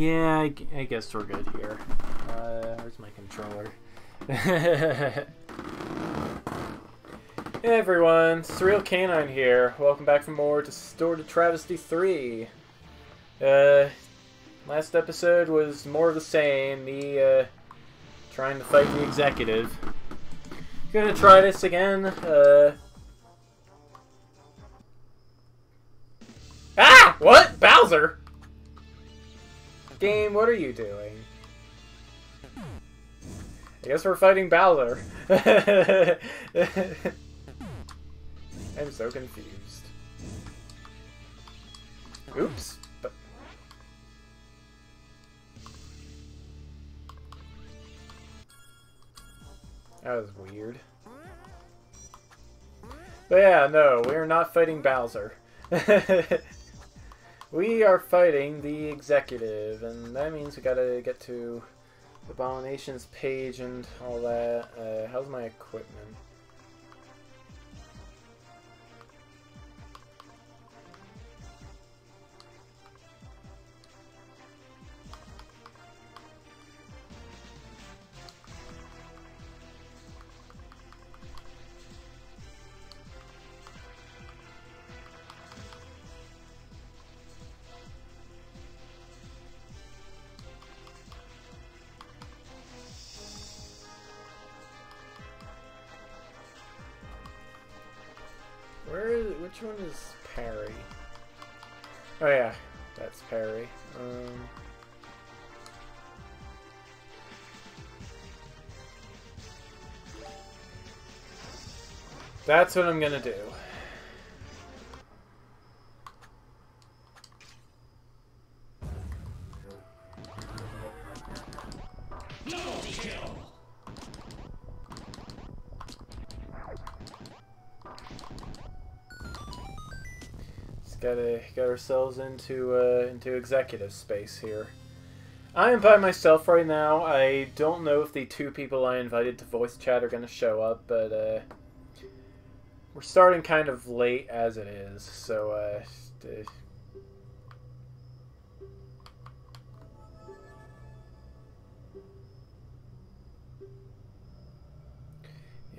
Yeah, I guess we're good here. Where's my controller? Hey everyone, Surreal Canine here. Welcome back for more to Store to Travesty 3. Last episode was more of the same, me trying to fight the executive. Gonna try this again. Ah! What? Bowser? Game, what are you doing? I guess we're fighting Bowser. I'm so confused. Oops. But that was weird. But yeah, no, we are not fighting Bowser. We are fighting the executive, and that means we gotta get to the Abominations page and all that. How's my equipment? Which one is Parry? Oh yeah, that's Parry. That's what I'm gonna do. Gotta get ourselves into executive space here. I am by myself right now. I don't know if the two people I invited to voice chat are gonna show up, but we're starting kind of late as it is, so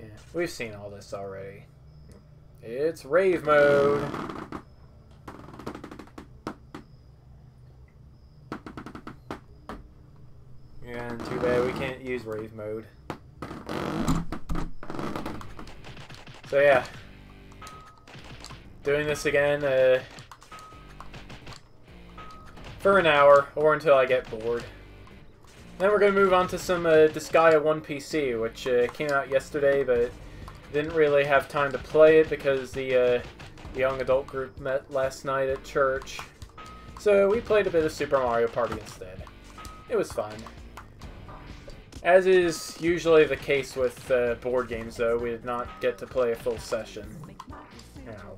yeah, we've seen all this already. It's rave mode. And too bad we can't use rave mode. So yeah, doing this again for an hour or until I get bored. Then we're gonna move on to some Disgaea 1 PC, which came out yesterday, but didn't really have time to play it because the young adult group met last night at church. So we played a bit of Super Mario Party instead. It was fun. As is usually the case with board games, though, we did not get to play a full session. Ow.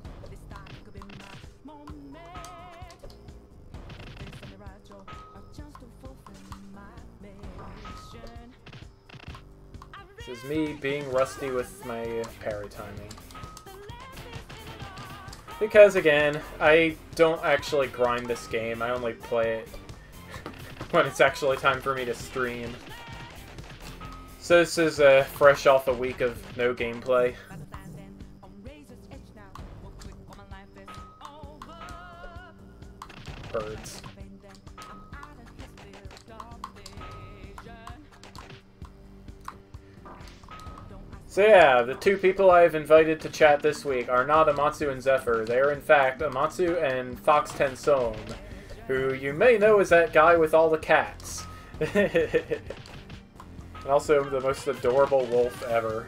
This is me being rusty with my parry timing. Because, again, I don't actually grind this game, I only play it when it's actually time for me to stream. So this is fresh off a week of no gameplay. Birds. So yeah, the two people I've invited to chat this week are not Amatsu and Zephyr. They are in fact Amatsu and Fox Tensone, who you may know as that guy with all the cats. And also the most adorable wolf ever.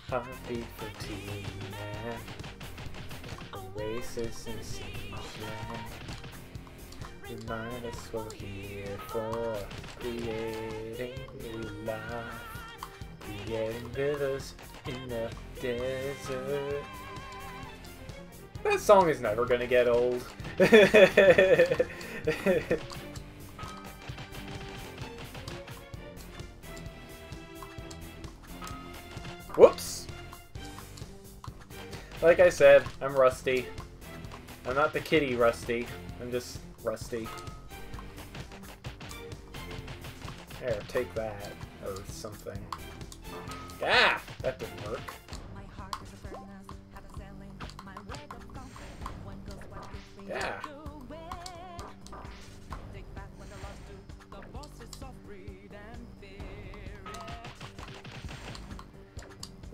Happy for Tina, Oasis Sensation. Remind us what we're here for, creating new life. Creating rivers in the desert. That song is never gonna get old. Whoops! Like I said, I'm rusty. I'm not the kitty rusty. I'm just rusty. There, take that. Or something. Ah! That didn't work. Yeah.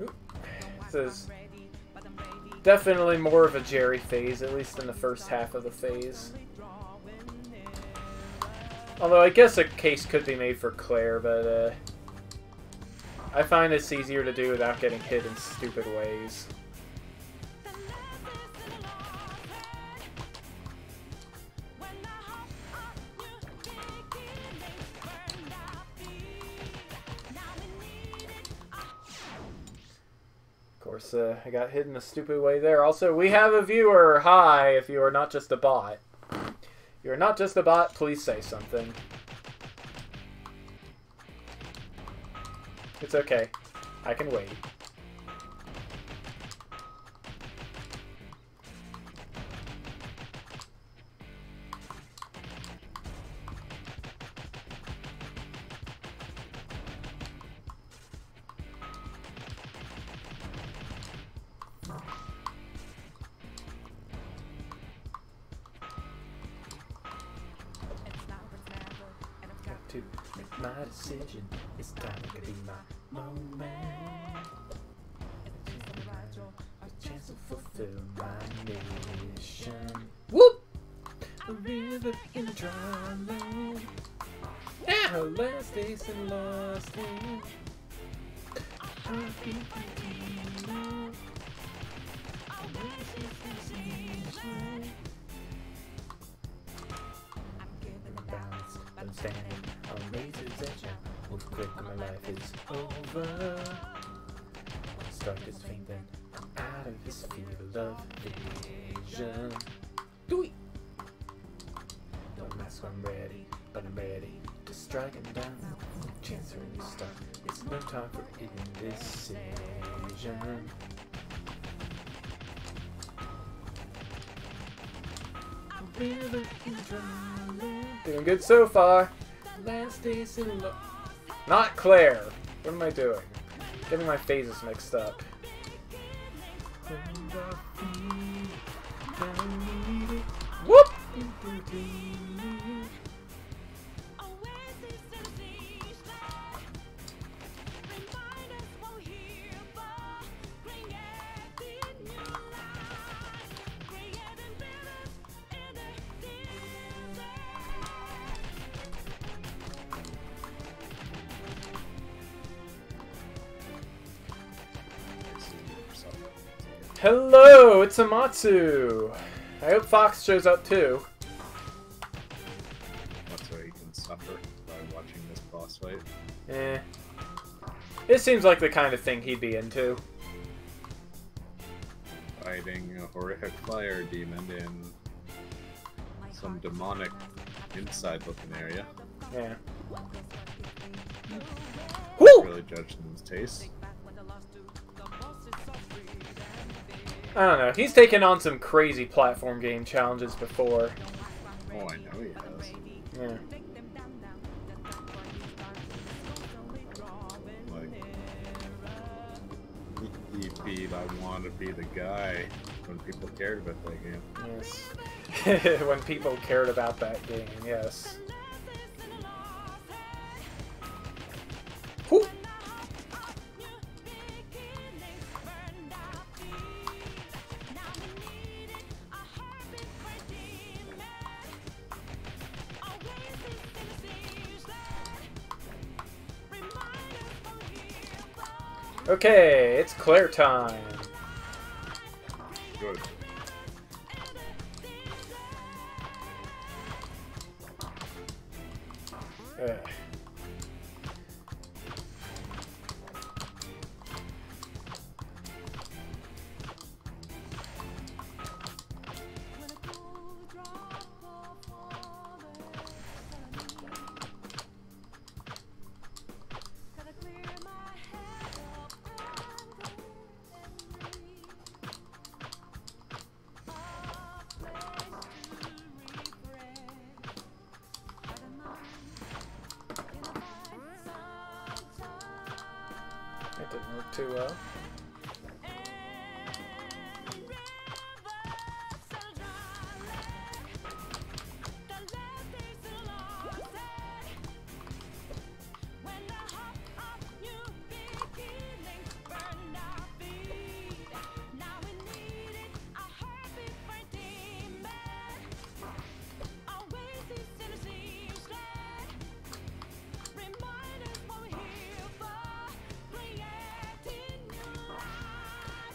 Oop. This is definitely more of a Jerry phase, at least in the first half of the phase. Although I guess a case could be made for Claire, but I find it's easier to do without getting hit in stupid ways. Of course, I got hit in a stupid way there. Also, we have a viewer. Hi, if you are not just a bot. You're not just a bot, please say something. It's okay. I can wait. To make my decision, it's time to be my moment. A chance to fulfill my mission. Whoop! A river in a dry land. Now last days and lost in. I'm standing on razor's edge now. Move quick and my life is over. Strike his feet, then come out of his field of vision. Do it! Don't ask when I'm ready, but I'm ready to strike him down. Chance for a new start. It's no time for indecision. Doing good so far. Last days in love. Not Claire. What am I doing? Getting my phases mixed up. Whoop! Hello, it's Amatsu. I hope Fox shows up too. That's why you can suffer by watching this boss fight. Eh. It seems like the kind of thing he'd be into. Fighting a horrific fire demon in some demonic inside-looking area. Yeah. Woo! Really judged in his taste. I don't know. He's taken on some crazy platform game challenges before. Oh, I know he has. Yeah. Like, he beat I Want to Be the Guy when people cared about that game. Yes. When people cared about that game, yes. Whew. Okay, it's Claire time. Good. That didn't work too well.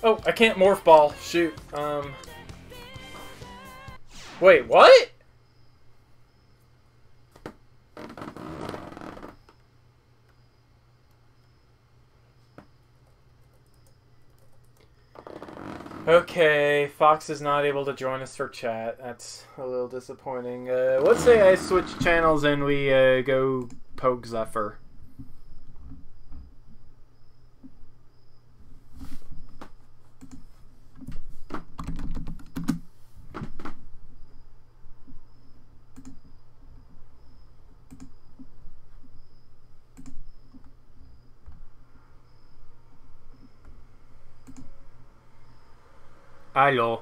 Oh, I can't morph ball. Shoot. Wait, what? Okay, Fox is not able to join us for chat. That's a little disappointing. Let's say I switch channels and we go poke Zephyr. Aló.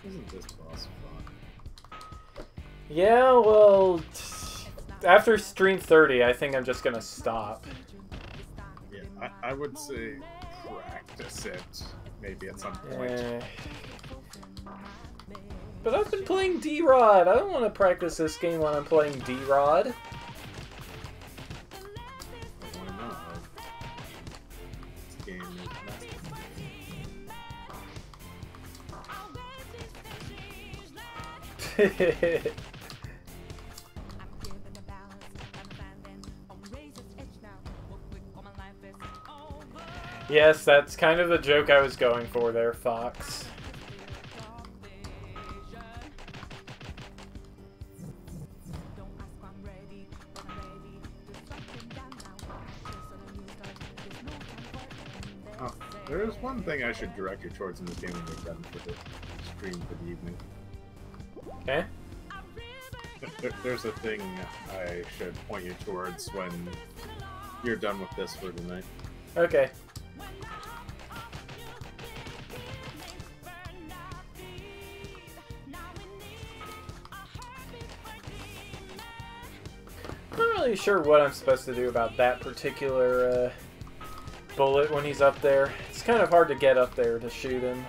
Isn't this boss fun? Yeah, well, after stream 30, I think I'm just gonna stop. Yeah, I would say practice it, maybe at some point. But I've been playing D-Rod. I don't want to practice this game when I'm playing D-Rod. Why not? This game is messy. Yes, that's kind of the joke I was going for there, Fox. Oh, there is one thing I should direct you towards in the game when you're done for the stream for the evening. Okay. There's a thing I should point you towards when you're done with this for tonight. Okay. I'm not really sure what I'm supposed to do about that particular bullet when he's up there. It's kind of hard to get up there to shoot him.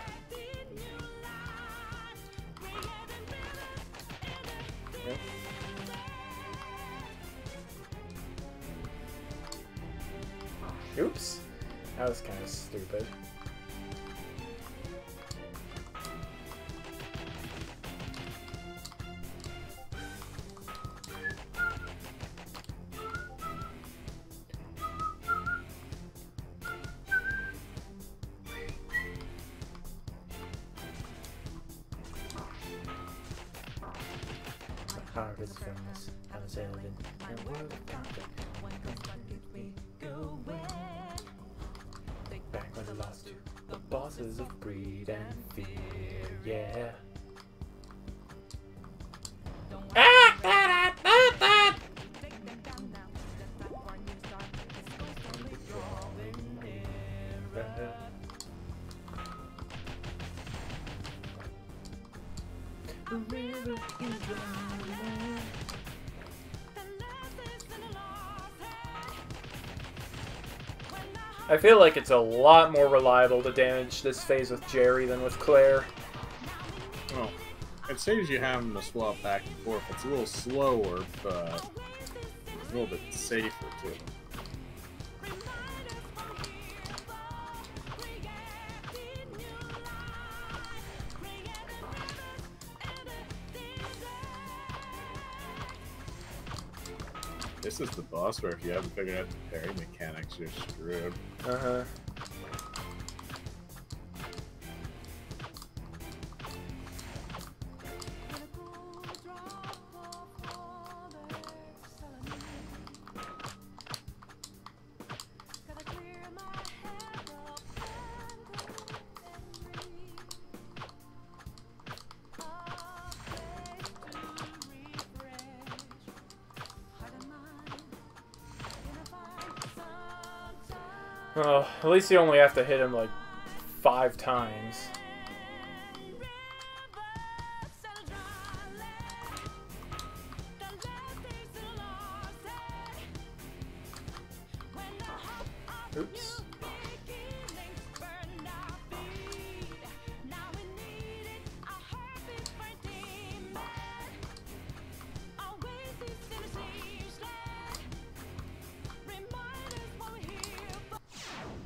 Oops. That was kind of stupid. My heart is famous. I was elven. And world of conflict. Back when I lost you, the bosses of greed and fear, yeah. I feel like it's a lot more reliable to damage this phase with Jerry than with Claire. Well, it saves you having to swap back and forth. It's a little slower, but a little bit safer too. This is the boss where if you haven't figured out the parry mechanics, you're screwed. Uh-huh. Oh, at least you only have to hit him like 5 times. Oops.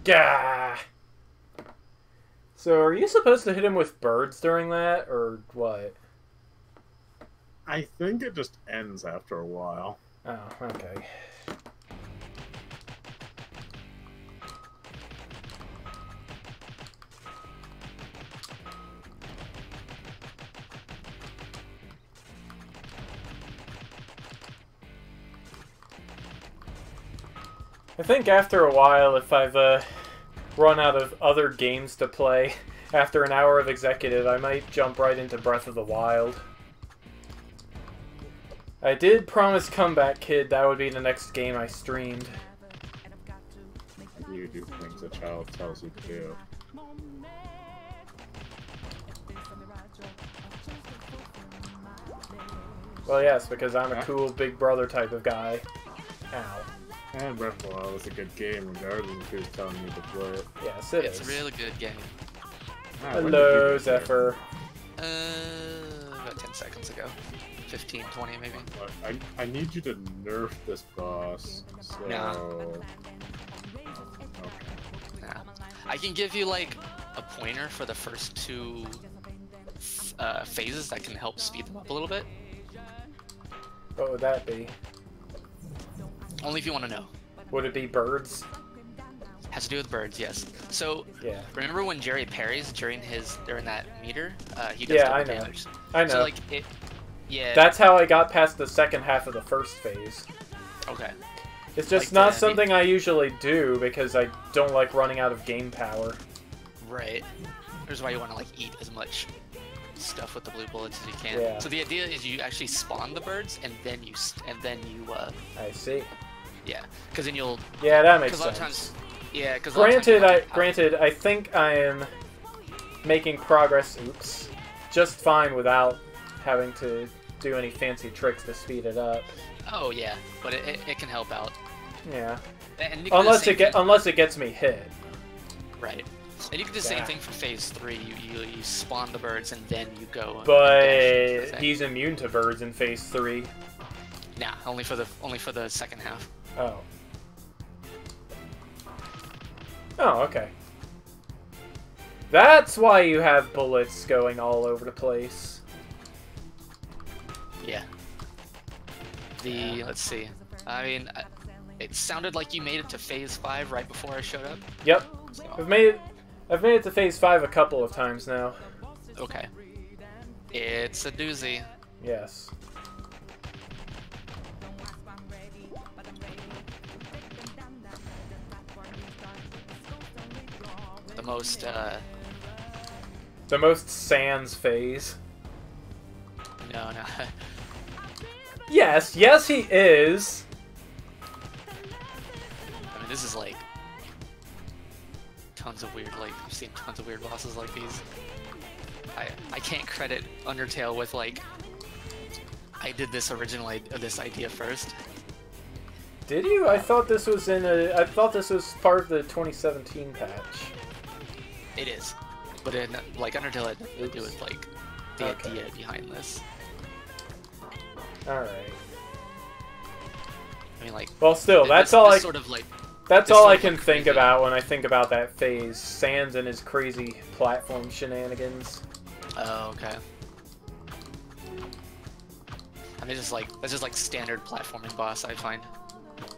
Gah! So, are you supposed to hit him with birds during that, or what? I think it just ends after a while. Oh, okay. I think after a while, if I've run out of other games to play after an hour of Executive, I might jump right into Breath of the Wild. I did promise Comeback Kid that would be the next game I streamed. You do things a child tells you to do. Well, yes, because I'm a cool big brother type of guy. Ow. And Breath of the Wild is a good game, regardless of who's telling you to play it. Yes, it is. It's a really good game. Hello, Zephyr. About 10 seconds ago. 15, 20 maybe. I need you to nerf this boss. So... Nah. Okay. Nah. I can give you like a pointer for the first 2 phases that can help speed them up a little bit. What would that be? Only if you want to know. Would it be birds? Has to do with birds, yes. So, Yeah. remember when Jerry parries during that meter? He does Yeah, double I know. damage. I know. So like it, yeah. That's how I got past the second half of the first phase. Okay. It's just Like not the- something I usually do because I don't like running out of game power. Right. Here's why you want to like eat as much stuff with the blue bullets as you can. Yeah. So the idea is you actually spawn the birds and then you I see. yeah, because then you'll Yeah, that makes because a lot of sense. times yeah, because Granted, I think I am making progress. Oops, just fine without having to do any fancy tricks to speed it up. Oh yeah, but it can help out. Yeah. And you can do the same thing- unless it gets me hit. right. And you can do the same thing for phase 3. You spawn the birds and then you go. and dash into the But thing. he's immune to birds in phase 3. Nah, only for the second half. Oh. Oh, okay. That's why you have bullets going all over the place. Yeah. Let's see. I mean, it sounded like you made it to phase 5 right before I showed up. Yep. So, I've made it to phase 5 a couple of times now. okay. It's a doozy. Yes. The most Sans phase. No. Yes, he is. I mean, this is like tons of weird, like, I've seen tons of weird bosses like these. I can't credit Undertale with, like, I did this this idea first. Did you? I thought this was part of the 2017 patch. It is. But like, Undertale had nothing to do with, like, the Okay. idea behind this. Alright. I mean, like... Well, still, that's this all I... sort of, like... That's This all sort I of can like think crazy. about when I think about that phase. Sans and his crazy platform shenanigans. Oh, okay. I mean, that's just like standard platforming boss, I find,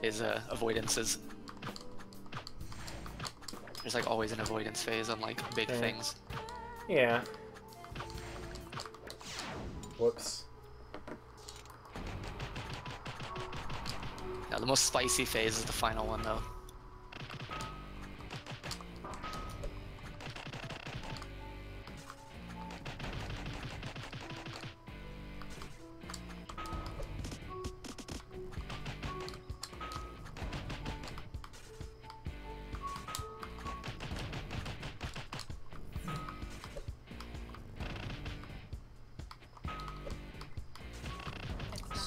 is avoidances. There's like always an avoidance phase on like big Yeah. things. Yeah. Whoops. Now, the most spicy phase is the final one, though.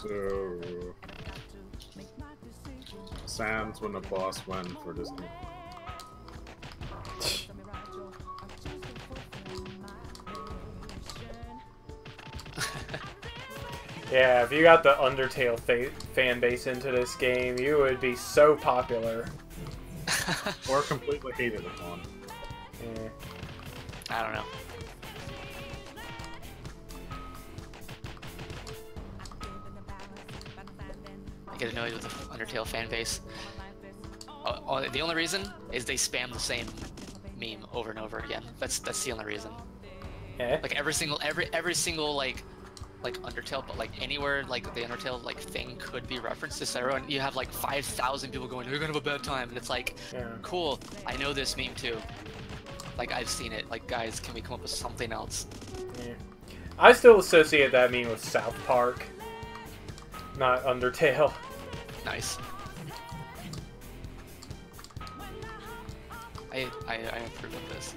So, Sans when a boss win for this game. Yeah, if you got the Undertale fan base into this game, you would be so popular. Or completely hated upon. Yeah. I don't know. I get annoyed with the Undertale fan base. The only reason is they spam the same meme over and over again. That's the only reason. Eh? Like every single like Undertale, but like anywhere like the Undertale like thing could be referenced to everyone. You have like 5,000 people going, "You're gonna have a bad time," and it's like, Yeah. cool. I know this meme too. Like I've seen it. Like guys, can we come up with something else? Yeah. I still associate that meme with South Park, not Undertale. Nice. I approve of this.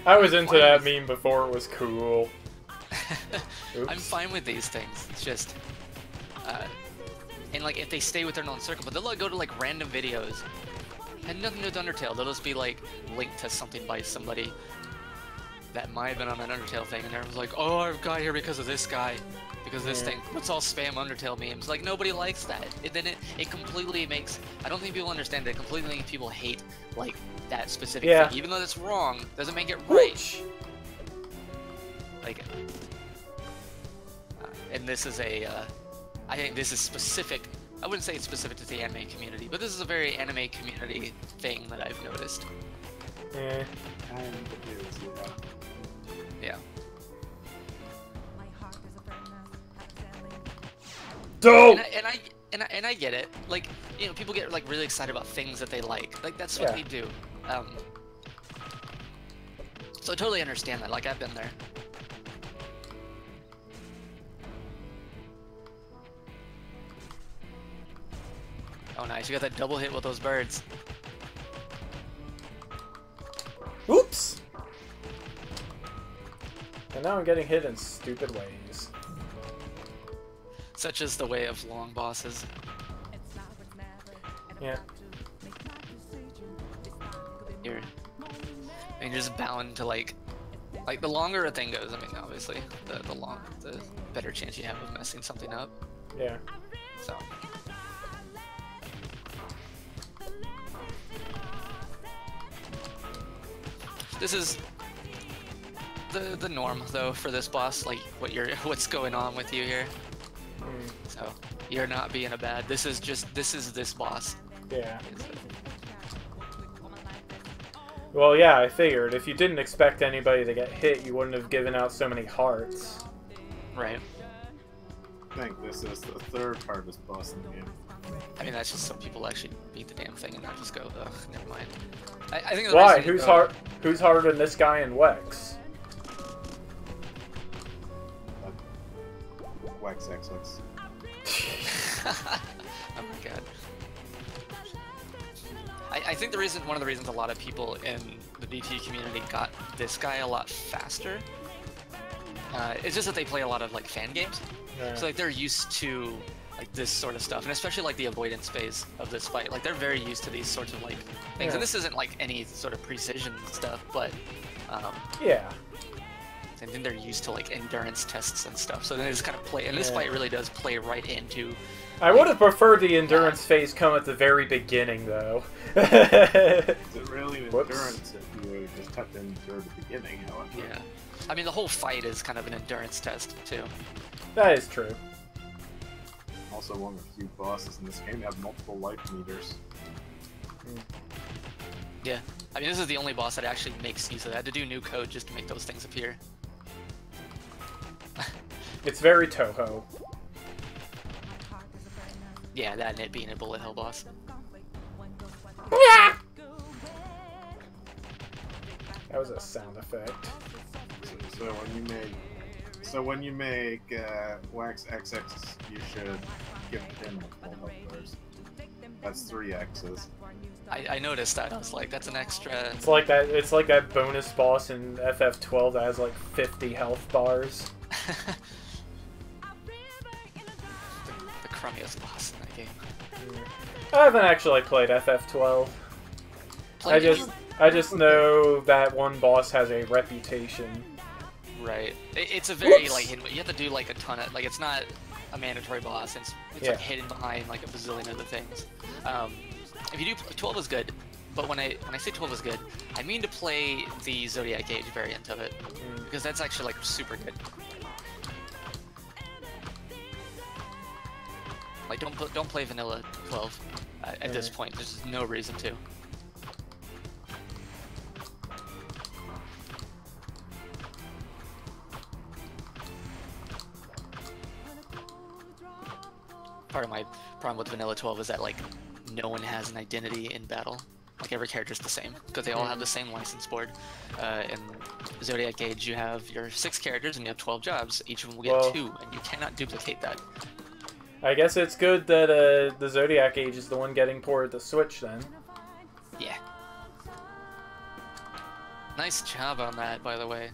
I was into that meme before it was cool. I'm fine with these things. It's just, and like if they stay within their own circle, but they'll like, go to like random videos, and nothing to do with Undertale. They'll just be like linked to something by somebody that might have been on an Undertale thing, and everyone's like, "Oh, I've got here because of this guy, because of this thing." Let's all spam Undertale memes. Like nobody likes that. It completely makes. I don't think people understand that. It completely makes people hate like that specific thing, even though that's wrong. Doesn't make it right. Like, and this is a, I think this is specific, I wouldn't say it's specific to the anime community, but this is a very anime community thing that I've noticed. Yeah. And it is, Yeah. Dope! And I get it. Like, you know, people get like really excited about things that they like. Like, that's what they do. So I totally understand that. Like, I've been there. Oh, nice. You got that double hit with those birds. Oops! And now I'm getting hit in stupid ways. Such is the way of long bosses. Yeah. You're just bound to like the longer a thing goes, I mean, obviously, the better chance you have of messing something up. Yeah. So. This is the norm though for this boss, like what's going on with you here. So you're not being a bad. This is this boss. Yeah. Well, yeah, I figured. If you didn't expect anybody to get hit, you wouldn't have given out so many hearts. Right. I think this is the third hardest boss in the game. I mean, that's just some people actually beat the damn thing and not just go, ugh, never mind. I think. Why? Who's harder than this guy in Wex? Wax XX. Oh my god. I think one of the reasons a lot of people in the DT community got this guy a lot faster, it's just that they play a lot of like fan games. Yeah. So like they're used to like this sort of stuff, and especially like the avoidance phase of this fight. Like they're very used to these sorts of like things, Yeah. and this isn't like any sort of precision stuff, but Yeah. and then they're used to like endurance tests and stuff. So they just kind of play, and this fight really does play right into. I would have preferred the endurance phase come at the very beginning, though. Is it really an endurance if you just have to endure the beginning, however? Yeah. I mean, the whole fight is kind of an endurance test, too. That is true. Also, one of the few bosses in this game have multiple life meters. Yeah. I mean, this is the only boss that actually makes use of that. I had to do new code just to make those things appear. It's very Toho. Yeah, that and it being a bullet hell boss. That was a sound effect. So when you make Wax XX, you should give him multiple health bars. That's 3 X's. I noticed that. I was like, that's an extra. It's like that. It's like that bonus boss in FF12 that has like 50 health bars. crummiest boss in that game. I haven't actually played FF12. I just know that one boss has a reputation. Right. It's a very Whoops! like you have to do like a ton of like it's not a mandatory boss. It's Yeah. like hidden behind like a bazillion other things. If you do 12 is good, but when I say 12 is good, I mean to play the Zodiac Age variant of it because that's actually like super good. Like don't play vanilla 12 at this point. There's no reason to. Part of my problem with vanilla 12 is that like no one has an identity in battle. Like every character's the same because they all have the same license board. In Zodiac Age, you have your 6 characters and you have 12 jobs. Each of them will get 2, and you cannot duplicate that. I guess it's good that the Zodiac Age is the one getting ported to Switch then. Yeah. Nice job on that, by the way.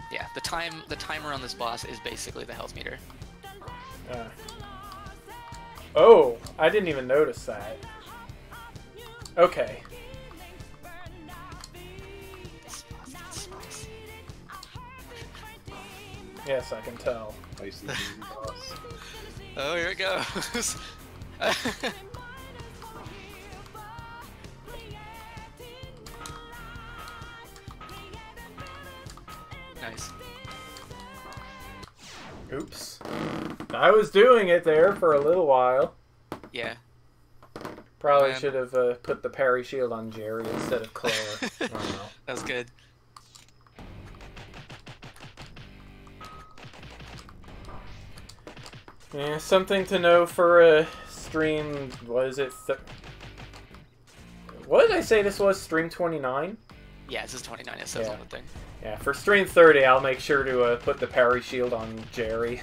Yeah, the timer on this boss is basically the health meter. Oh, I didn't even notice that. Okay. Yes, I can tell. Spicy boss. Oh, here it goes. Nice. Oops. I was doing it there for a little while. Yeah. Probably Man. should have put the parry shield on Jerry instead of Claire. I don't know. That was good. Yeah, something to know for a stream. What is it? What did I say this was? Stream 29? Yeah, this is 29. It says on the thing. Yeah, for stream 30, I'll make sure to put the parry shield on Jerry.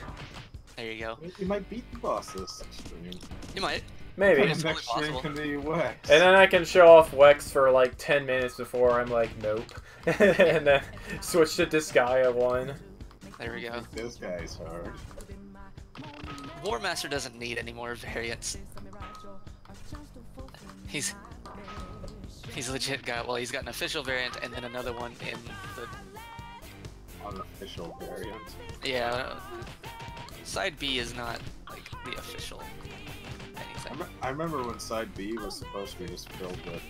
There you go. You might beat the boss this stream. You might. Maybe. It's Next totally stream possible. can be Wex. And then I can show off Wex for like 10 minutes before I'm like, nope. And then switch to Disgaea 1. There we go. This guy's hard. War Master doesn't need any more variants. He's legit got, well, he's got an official variant and then another one in the... Unofficial variant. Yeah, Side B is not, like, the official anything. I remember when Side B was supposed to be just filled with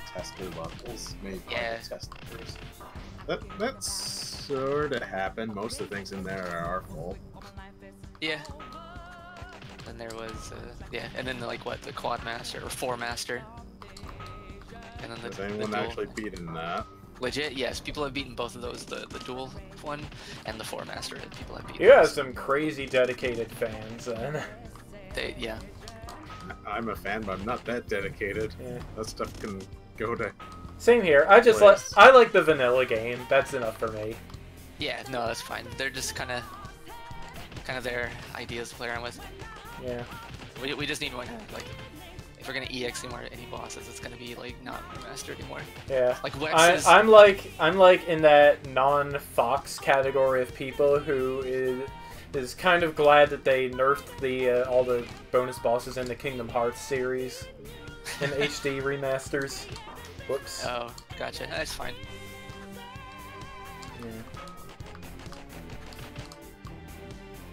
tester levels made by the testers. That sort of happened. Most of the things in there are our fault. Yeah. Then there was, yeah, and then like what, the Quad Master or 4 Master. And then Has the anyone dual. actually beaten that? Legit, yes. People have beaten both of those, the dual one and the 4 Master. People have beaten. You have those. some crazy dedicated fans then. Yeah. I'm a fan, but I'm not that dedicated. Yeah. That stuff can go to... Same here. I just I like the vanilla game. That's enough for me. Yeah, no, that's fine. They're just kind of their ideas to play around with. Yeah. We just need one, like, if we're gonna EX any bosses, it's gonna be like not remastered anymore. Yeah. Like Wex is... I'm like in that non-Fox category of people who is kind of glad that they nerfed the all the bonus bosses in the Kingdom Hearts series in HD remasters. Whoops. Oh, gotcha. That's fine. Yeah.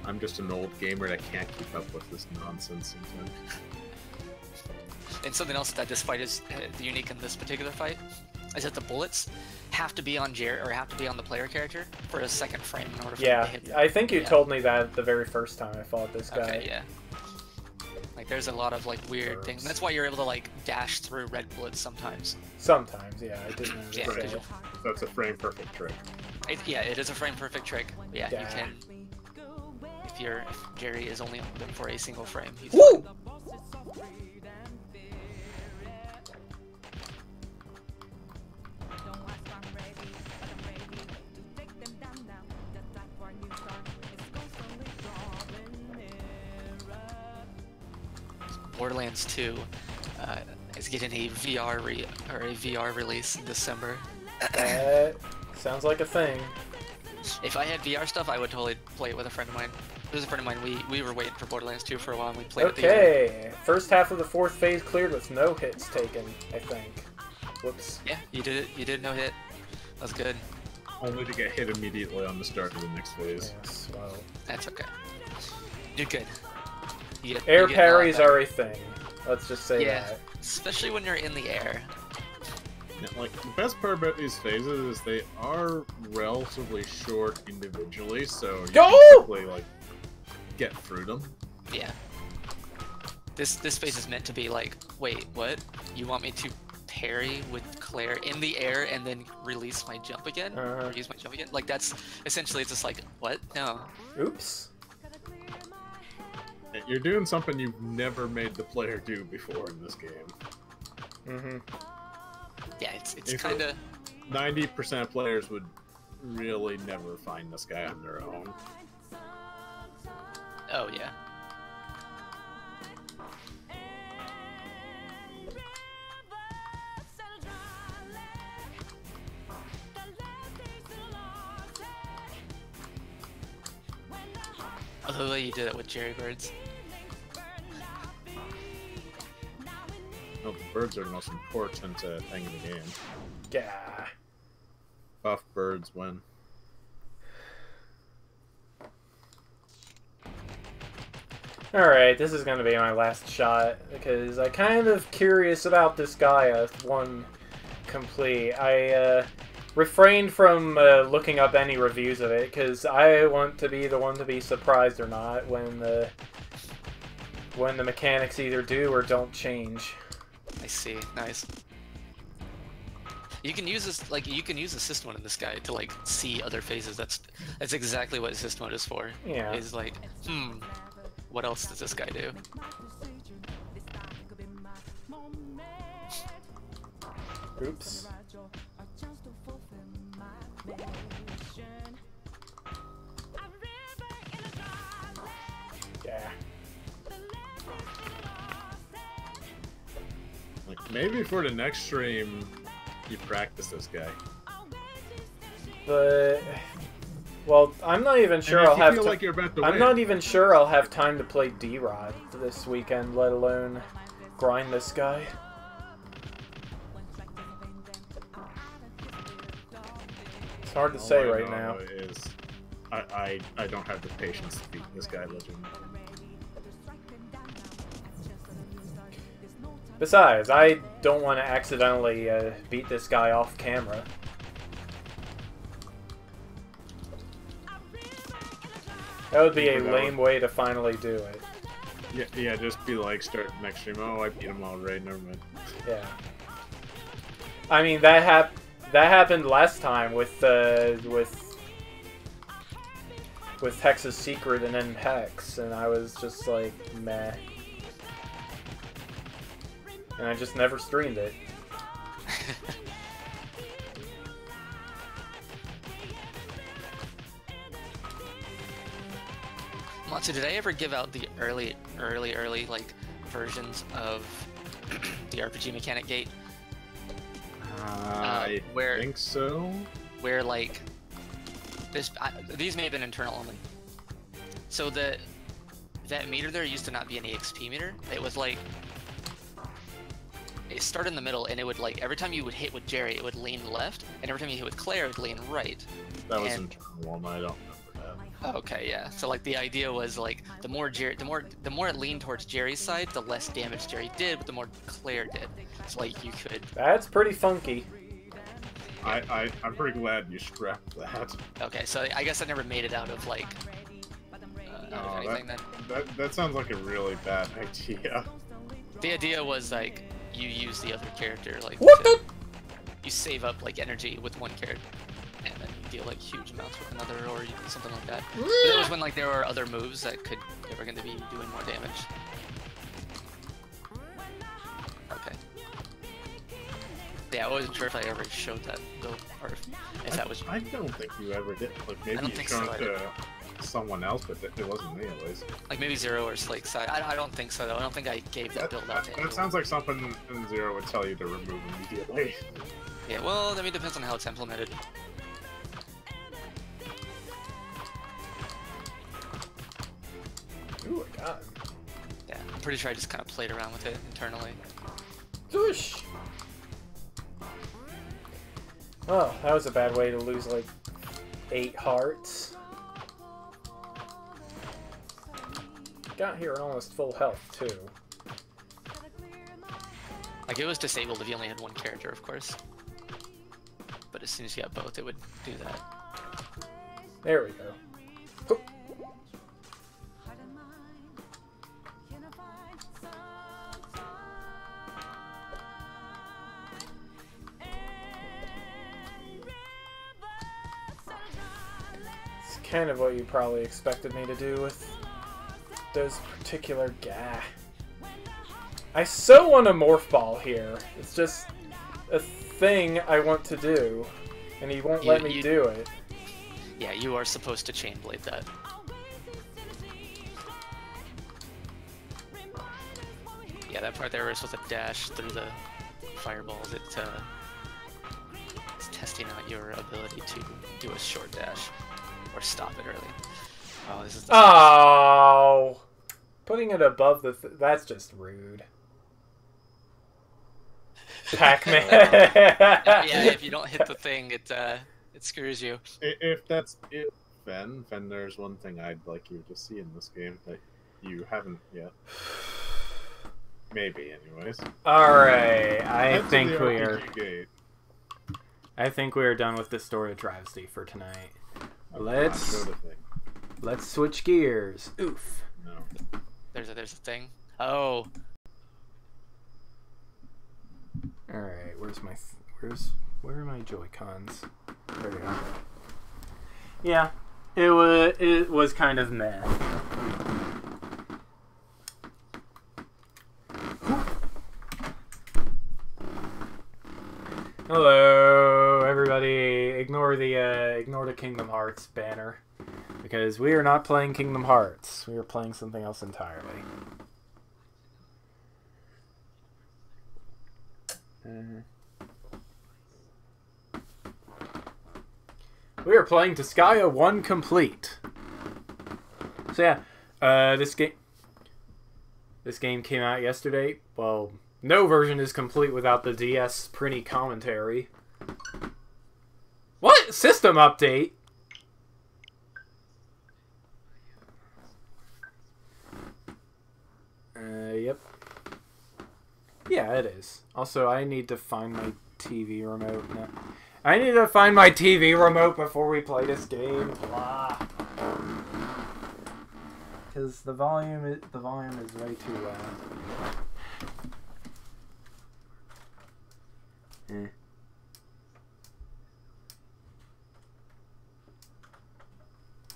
I'm just an old gamer that can't keep up with this nonsense sometimes. And something else that this fight is unique in this particular fight is that the bullets have to be on have to be on the player character for a second frame in order for them to hit them. I think you told me that the very first time I fought this guy. Okay, yeah. Like there's a lot of like weird things. That's why you're able to like dash through red bullets sometimes. Sometimes, yeah. I didn't Yeah, say. That's a frame perfect trick. Yeah, it is a frame perfect trick. Yeah, Yeah. you can. If Jerry is only on them for a single frame, he's Woo! fine. Borderlands 2 is getting a VR release in December. That sounds like a thing. If I had VR stuff, I would totally play it with a friend of mine. There's a friend of mine. We were waiting for Borderlands 2 for a while, and we played it. Okay, first half of the 4th phase cleared with no hits taken, I think. Whoops. Yeah, you did it. You did no hit. That's good. Only to get hit immediately on the start of the next phase. Yes, well. That's okay. You're good. Air parries are a thing. Let's just say that. Especially when you're in the air. Yeah, like, the best part about these phases is they are relatively short individually, so you can quickly, like, get through them. Yeah. This phase is meant to be like, wait, what? You want me to parry with Claire in the air and then release my jump again? Or use my jump again? Like, that's essentially, it's just like, what? No. Oops. You're doing something you've never made the player do before in this game. Mm-hmm. Yeah, it's kind of... 90% of players would really never find this guy on their own. Oh, yeah. I love the way you did it with Jerry Birds. No, the birds are the most important thing in the game. Yeah. Buff birds win. Alright, this is gonna be my last shot, because I'm kind of curious about this Gaia 1 complete. I refrained from looking up any reviews of it, because I want to be the one to be surprised or not when the mechanics either do or don't change. I see. Nice. You can use this, like, you can use assist mode in this guy to, like, see other phases. That's exactly what assist mode is for. Yeah. Is like, what else does this guy do? Oops. Yeah. Like, maybe for the next stream, you practice this guy. But, well, I'm not even sure I'll have. Like you're about to I'm win. not even sure I'll have time to play D-Rod this weekend, let alone grind this guy. It's hard to say right now. Is I don't have the patience to beat this guy legend. Besides, I don't want to accidentally beat this guy off camera. That would be a lame way to finally do it. Yeah, just be like, start next stream. Oh, I beat him already. Never mind. Yeah. I mean, that happened last time with Hex's Secret and then Hex, and I was just like, meh. And I just never streamed it. Matsu, did I ever give out the early like versions of the RPG mechanic gate? I think so. Where like these may have been internal only. So that meter there used to not be an EXP meter. It was like it started in the middle, and it would like every time you would hit with Jerry, it would lean left, and every time you hit with Claire, it would lean right. That was internal one. I don't remember that. Okay, yeah. So like the idea was like the more it leaned towards Jerry's side, the less damage Jerry did, but the more Claire did. So like you could. That's pretty funky. I'm pretty glad you scrapped that. Okay, so I guess I never made it out of like anything then. That sounds like a really bad idea. The idea was like you use the other character like you save up like energy with one character, and then you deal like huge amounts with another, or something like that. But that was when like there were other moves that were going to be doing more damage. Okay. Yeah, I wasn't sure if I ever showed that though, or if that was. I don't think you ever did. Like maybe you showed it to someone else, but it wasn't me at least. Like maybe Zero or Slake's side. I don't think so though. I don't think I gave that build out to anyone. That sounds like something Zero would tell you to remove immediately. Yeah, well, I mean, it depends on how it's implemented. Ooh, I got him. Yeah, I'm pretty sure I just kind of played around with it internally. Whoosh! Oh, that was a bad way to lose like 8 hearts. Got here at almost full health too. Like, it was disabled if you only had one character, of course. But as soon as you got both, it would do that. There we go. Hoop. It's kind of what you probably expected me to do with those particular guy. I so want a morph ball here. It's just a thing I want to do, and he won't let me do it. Yeah, you are supposed to chain blade that. Yeah, that part there was supposed to dash through the fireballs. It's testing out your ability to do a short dash or stop it early. Oh, this is the Oh, putting it above the that's just rude. Pac-Man. Yeah, if you don't hit the thing, it screws you. If that's it, then there's one thing I'd like you to see in this game that you haven't yet. Maybe, anyways. Alright, I That's think in the we RPG are. gate. I think we are done with the story of Travesty for tonight. Oh, Let's God, show the thing. let's switch gears. Oof. No. There's a thing. Oh, Alright, where are my Joy-Cons? There we go. Yeah, it was kind of meh. Hello, everybody. Ignore the Kingdom Hearts banner, because we are not playing Kingdom Hearts. We are playing something else entirely. We are playing Disgaea 1 Complete. So yeah, this game came out yesterday. Well, no version is complete without the DS pretty commentary. What? System update? Yep. Yeah, it is. Also, I need to find my TV remote now. I need to find my TV remote before we play this game. Blah. Because the volume is way too loud.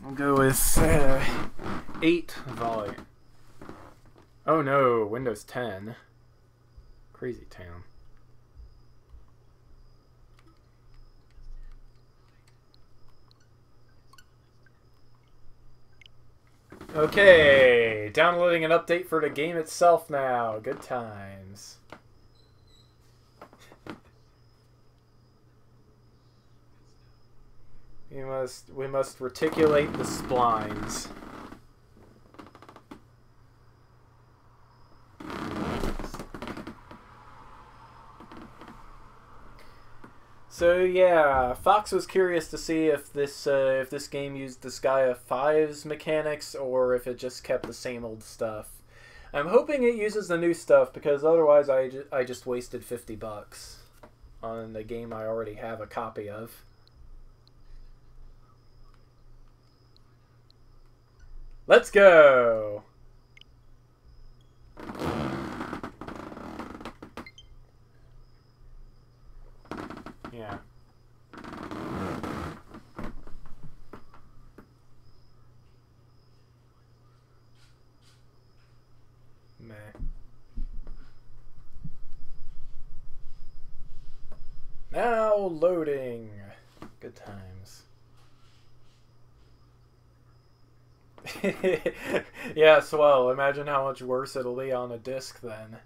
I'll go with 8 volume. Oh no, Windows 10. Crazy town. Okay, downloading an update for the game itself now. Good times. We must reticulate the splines. So yeah, Fox was curious to see if this game used Disgaea 5's mechanics or if it just kept the same old stuff. I'm hoping it uses the new stuff, because otherwise I just wasted $50 on a game I already have a copy of. Let's go! Yeah. Meh. Now loading. Good times. Yeah, swell. Imagine how much worse it'll be on a disc then.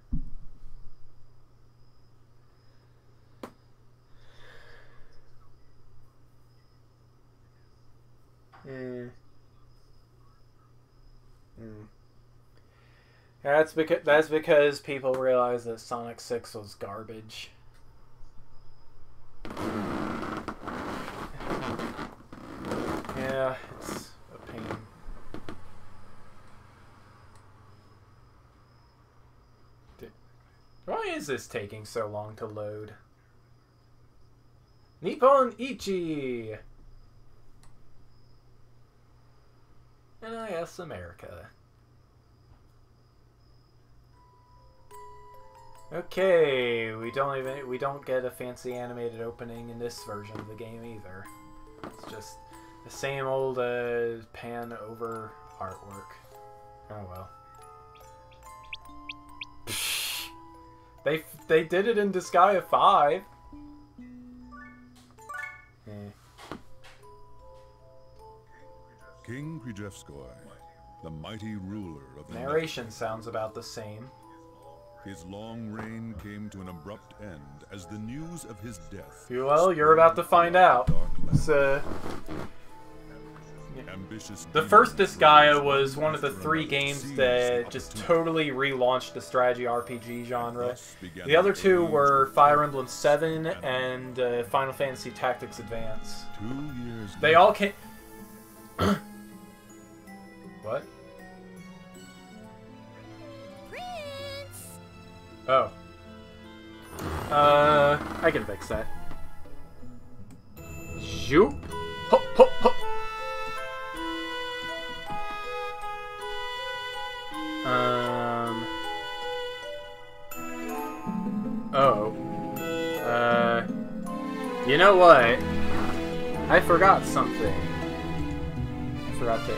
That's because people realized that Sonic 6 was garbage. Yeah, it's a pain. Why is this taking so long to load? Nippon Ichi! NIS America. Okay, we don't get a fancy animated opening in this version of the game either. It's just the same old pan over artwork. Oh well. They did it in Disgaea 5. King Prijevskoy, the mighty ruler of the Narration sounds about the same. His long reign came to an abrupt end as the news of his death. Well, you're about to find out. The first Disgaea was one of the 3 games that just totally relaunched the strategy RPG genre. The other 2 were Fire Emblem 7 and Final Fantasy Tactics Advance. 2 years They all came... What? Prince! Oh. I can fix that. Shoot! Hop, hop, hop! Oh. You know what? I forgot something. I forgot to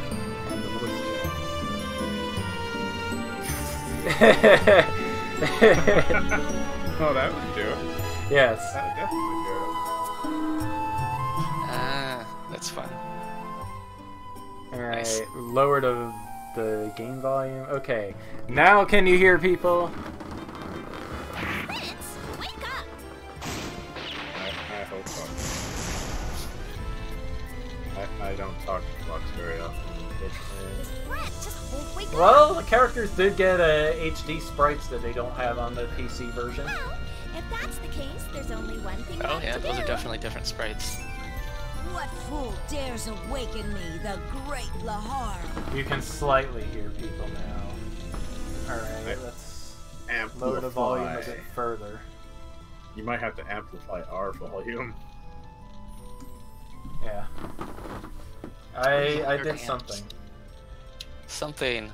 end the voice chat. Oh, that would do it. Yes. That would definitely do Ah, that's fun. Alright, Nice. lower the game volume. Okay. Now can you hear people? Prince, wake up! I hope so. I don't talk to Flux very often. Brett, just wake up! Well, the characters did get HD sprites that they don't have on the PC version. Well, if that's the case, there's only one thing Oh left yeah, to those do. are definitely different sprites. What fool dares awaken me, the great Lahar? You can slightly hear people now. Alright, let's lower the volume a bit further. You might have to amplify our volume. Yeah. I Hundred did amps. something. Something.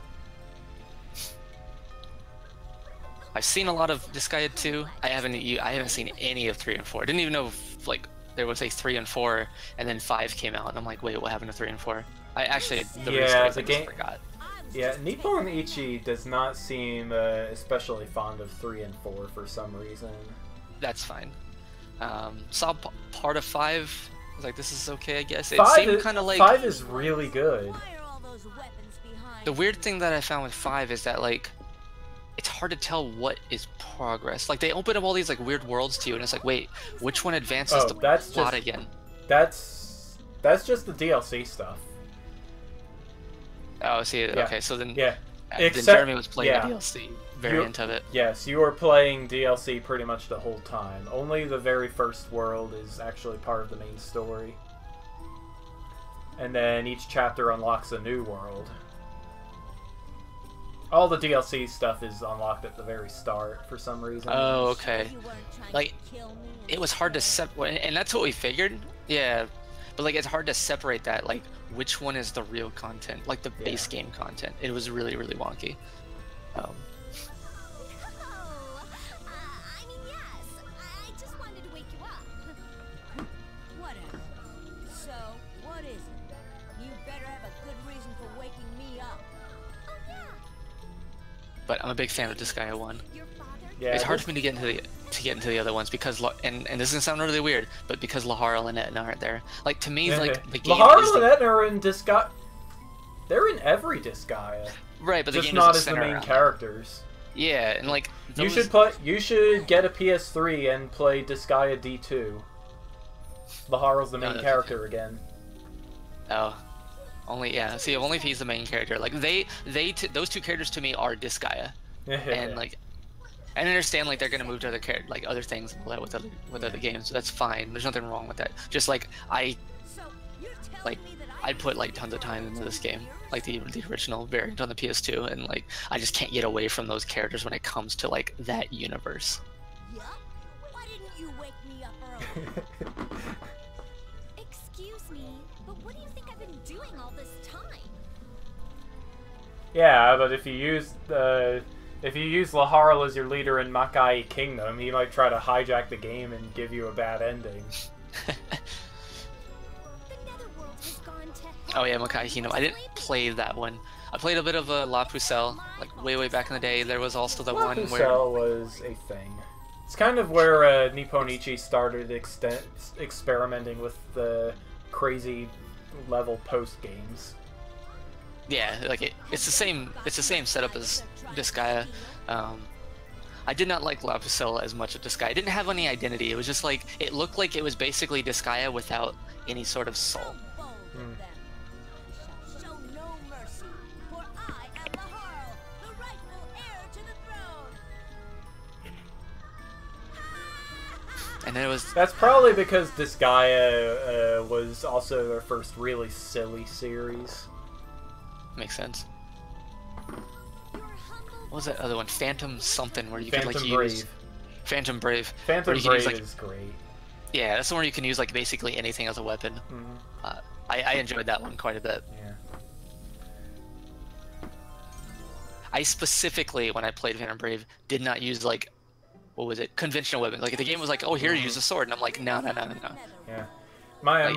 I've seen a lot of Disgaea 2. I haven't seen any of 3 and 4. I didn't even know if, like, there was a 3 and 4, and then 5 came out, and I'm like, wait, what happened to 3 and 4? I actually, the Yeah, restart, the I just game- forgot. Yeah, Nippon Ichi does not seem especially fond of 3 and 4 for some reason. That's fine. Saw part of 5. I was like, this is okay, I guess. It 5 seemed is, kind of like 5 is really good. Why are all those weapons behind the weird thing that I found with 5 is that like it's hard to tell what is progress. Like they open up all these like weird worlds to you, and it's like, wait, which one advances Oh, the that's plot just- again? That's just the DLC stuff. Oh, see, Yeah. okay, so then, Yeah. then Except- Jeremy was playing yeah. the DLC variant of it. Yes, you are playing DLC pretty much the whole time. Only the very first world is actually part of the main story. And then each chapter unlocks a new world. All the DLC stuff is unlocked at the very start for some reason. Oh, okay. You weren't trying Like, to kill me and It was hard to separate, and that's what we figured. Yeah, but like it's hard to separate that. Like, which one is the real content? Like the base Yeah. game content. It was really, really wonky. Oh, I mean, yes. I just wanted to wake you up. Whatever. So, what is it? You better have a good reason for waking me up. Oh, yeah. But I'm a big fan of Disgaea 1. Your father? Yeah, It's hard this- for me to get into the other ones because and this is gonna sound really weird, but because Laharl and Etna aren't there. Like to me, like the game is Laharl and the, Etna are in Disgaea. They're in every Disgaea, right, but the just game not doesn't as the center main around them. characters. Yeah, and like You those- should get a PS3 and play Disgaea D2. Laharl's the main that's character again. Oh, Only yeah. See, only if he's the main character. Like those two characters to me are Disgaea, and like I understand like they're gonna move to other like other things and all that with other games. So that's fine. There's nothing wrong with that. Just like I'd put like tons of time into this game, like the original variant on the PS2, and like I just can't get away from those characters when it comes to like that universe. Yup. Why didn't you wake me up early? Excuse me, but what do you think I've been doing all this time? Yeah, but if you use Laharl as your leader in Makai Kingdom, he might try to hijack the game and give you a bad ending. Oh yeah, Makai Kingdom. I didn't play that one. I played a bit of La Pucelle, like way back in the day. There was also the one where... La Pucelle was a thing. It's kind of where Nipponichi started experimenting with the crazy level post games. Yeah, like it's the same setup as Disgaea. I did not like La Pucelle as much as Disgaea. It didn't have any identity. It was just like it looked like it was basically Disgaea without any sort of soul. Show no mercy, for I am Laharl, the rightful heir to the throne. And then it was... That's probably because Disgaea was also their first really silly series. Makes sense. What was that other one? Phantom something where you could like Brave. use... Phantom Brave. Phantom Brave is great. Yeah, that's the one where you can use like basically anything as a weapon. I enjoyed that one quite a bit. Yeah. I specifically, when I played Phantom Brave, did not use like, what was it? Conventional weapons. Like the game was like, oh, here, use a sword, and I'm like, no. Yeah. Like,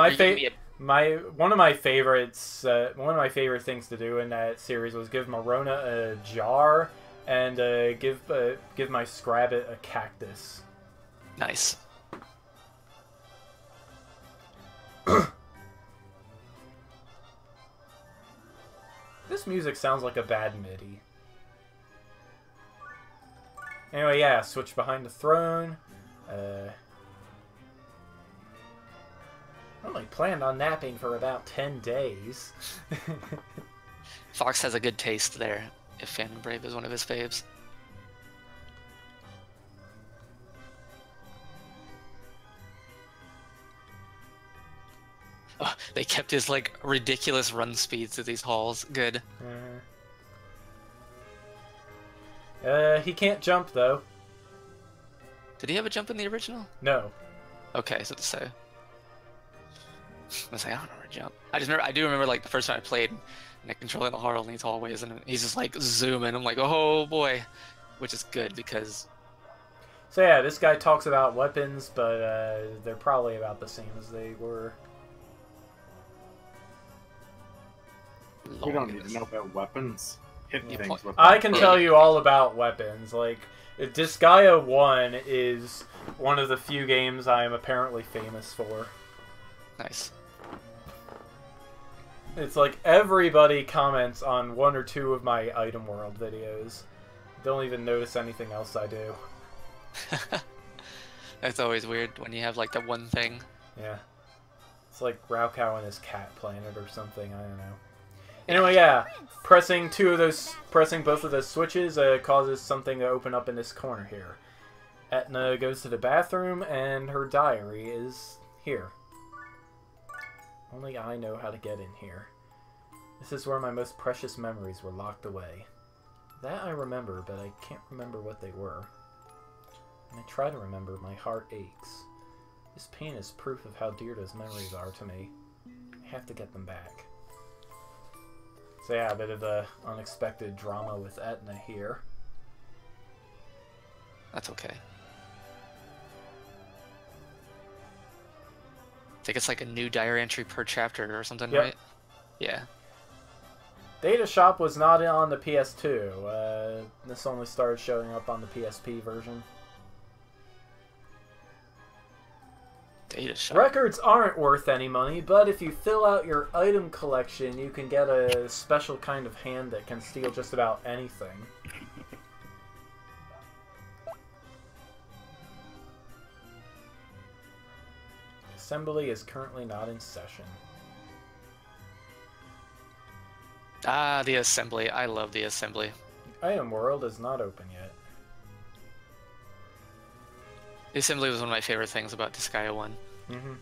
one of my favorite things to do in that series was give Marona a jar and give my Scrabbit a cactus. Nice. This music sounds like a bad MIDI. Anyway, yeah, switch behind the throne. I only planned on napping for about 10 days. Fox has a good taste there, if Phantom Brave is one of his faves. Oh, they kept his, like, ridiculous run speeds through these halls. Good. He can't jump, though. Did he have a jump in the original? No. Okay, so to say. I was like, I don't know where to jump. I do remember, like, the first time I played, and controlling the Harl in these hallways, and he's just, like, zooming. I'm like, oh, boy. Which is good, because... So, yeah, this guy talks about weapons, but they're probably about the same as they were. We don't need to know about weapons. Hit things with I can tell you all about weapons. Like, Disgaea 1 is one of the few games I am apparently famous for. Nice. It's like everybody comments on one or two of my Item World videos. Don't even notice anything else I do. That's always weird when you have like the one thing. Yeah. It's like Raukau and his cat planet or something, I don't know. Anyway, yeah, pressing both of those switches causes something to open up in this corner here. Etna goes to the bathroom, and her diary is here. Only I know how to get in here. This is where my most precious memories were locked away. That I remember, but I can't remember what they were. When I try to remember, my heart aches. This pain is proof of how dear those memories are to me. I have to get them back. So yeah, a bit of the unexpected drama with Etna here. That's okay. I think it's like a new diary entry per chapter or something, yep. Right? Yeah. Data Shop was not on the PS2. This only started showing up on the PSP version. Data Shop. Records aren't worth any money, but if you fill out your item collection, you can get a special kind of hand that can steal just about anything. Assembly is currently not in session. Ah, the assembly. I love the assembly. Item World is not open yet. The assembly was one of my favorite things about Disgaea 1. Mm-hmm.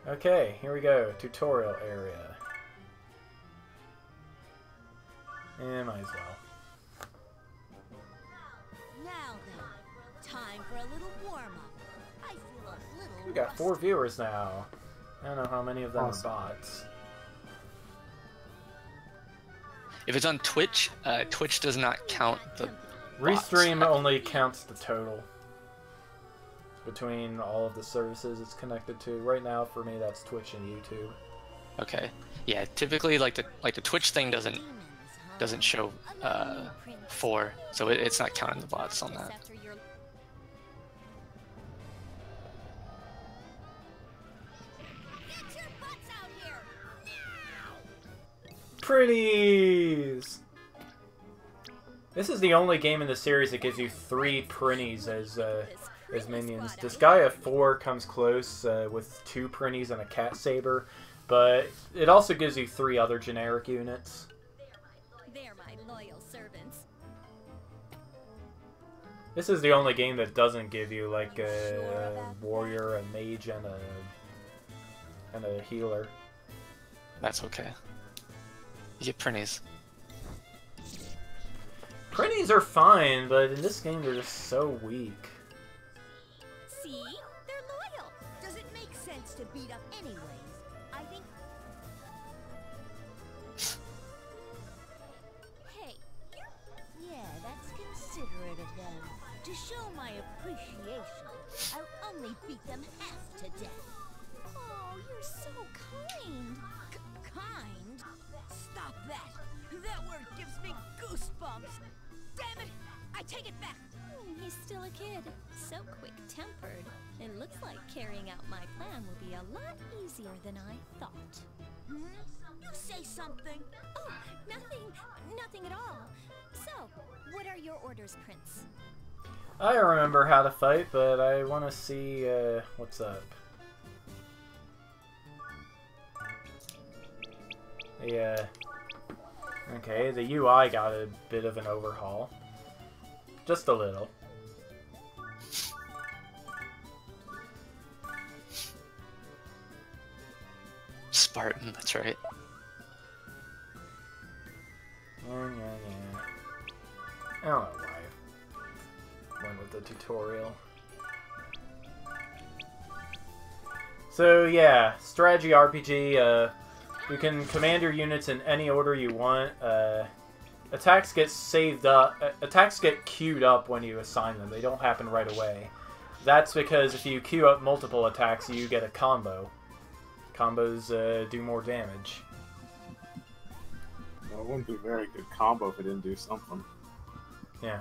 Okay, here we go. Tutorial area. Might as well. Now then, time for a little warm-up. I feel a little We got 4 rusty. viewers now. I don't know how many of them Awesome. are bots. If it's on Twitch, Twitch does not count the bots. Restream only counts the total between all of the services it's connected to. Right now, for me, that's Twitch and YouTube. Okay. Yeah, typically like the Twitch thing doesn't show 4, so it's not counting the bots on that. After your Get your butts out here! Pretties! This is the only game in the series that gives you 3 Prinnies as minions. Disgaea 4 comes close with 2 Prinnies and a Cat Saber, but it also gives you 3 other generic units. They're my loyal servants. This is the only game that doesn't give you like a warrior, a mage, and a healer. That's okay. You get printies. Prinnies are fine, but in this game they're just so weak. See? They're loyal. Does it make sense to beat up anyways? I think... Hey, Yeah, that's considerate of them. To show my appreciation, I'll only beat them half to death. oh, you're so kind. Kind? Stop that! That word gives me goosebumps! Damn it! I take it back! He's still a kid, so quick-tempered. It looks like carrying out my plan will be a lot easier than I thought. Hmm? You say something! Oh, nothing at all. So, what are your orders, Prince? I remember how to fight, but I want to see what's up. Yeah. Okay, the UI got a bit of an overhaul. Just a little. Spartan, that's right. Yeah. I don't know why I went with the tutorial. So yeah, strategy RPG, you can command your units in any order you want. Attacks get saved up. Attacks get queued up when you assign them. They don't happen right away. That's because if you queue up multiple attacks, you get a combo. Combos do more damage. Well, it wouldn't be a very good combo if it didn't do something. Yeah.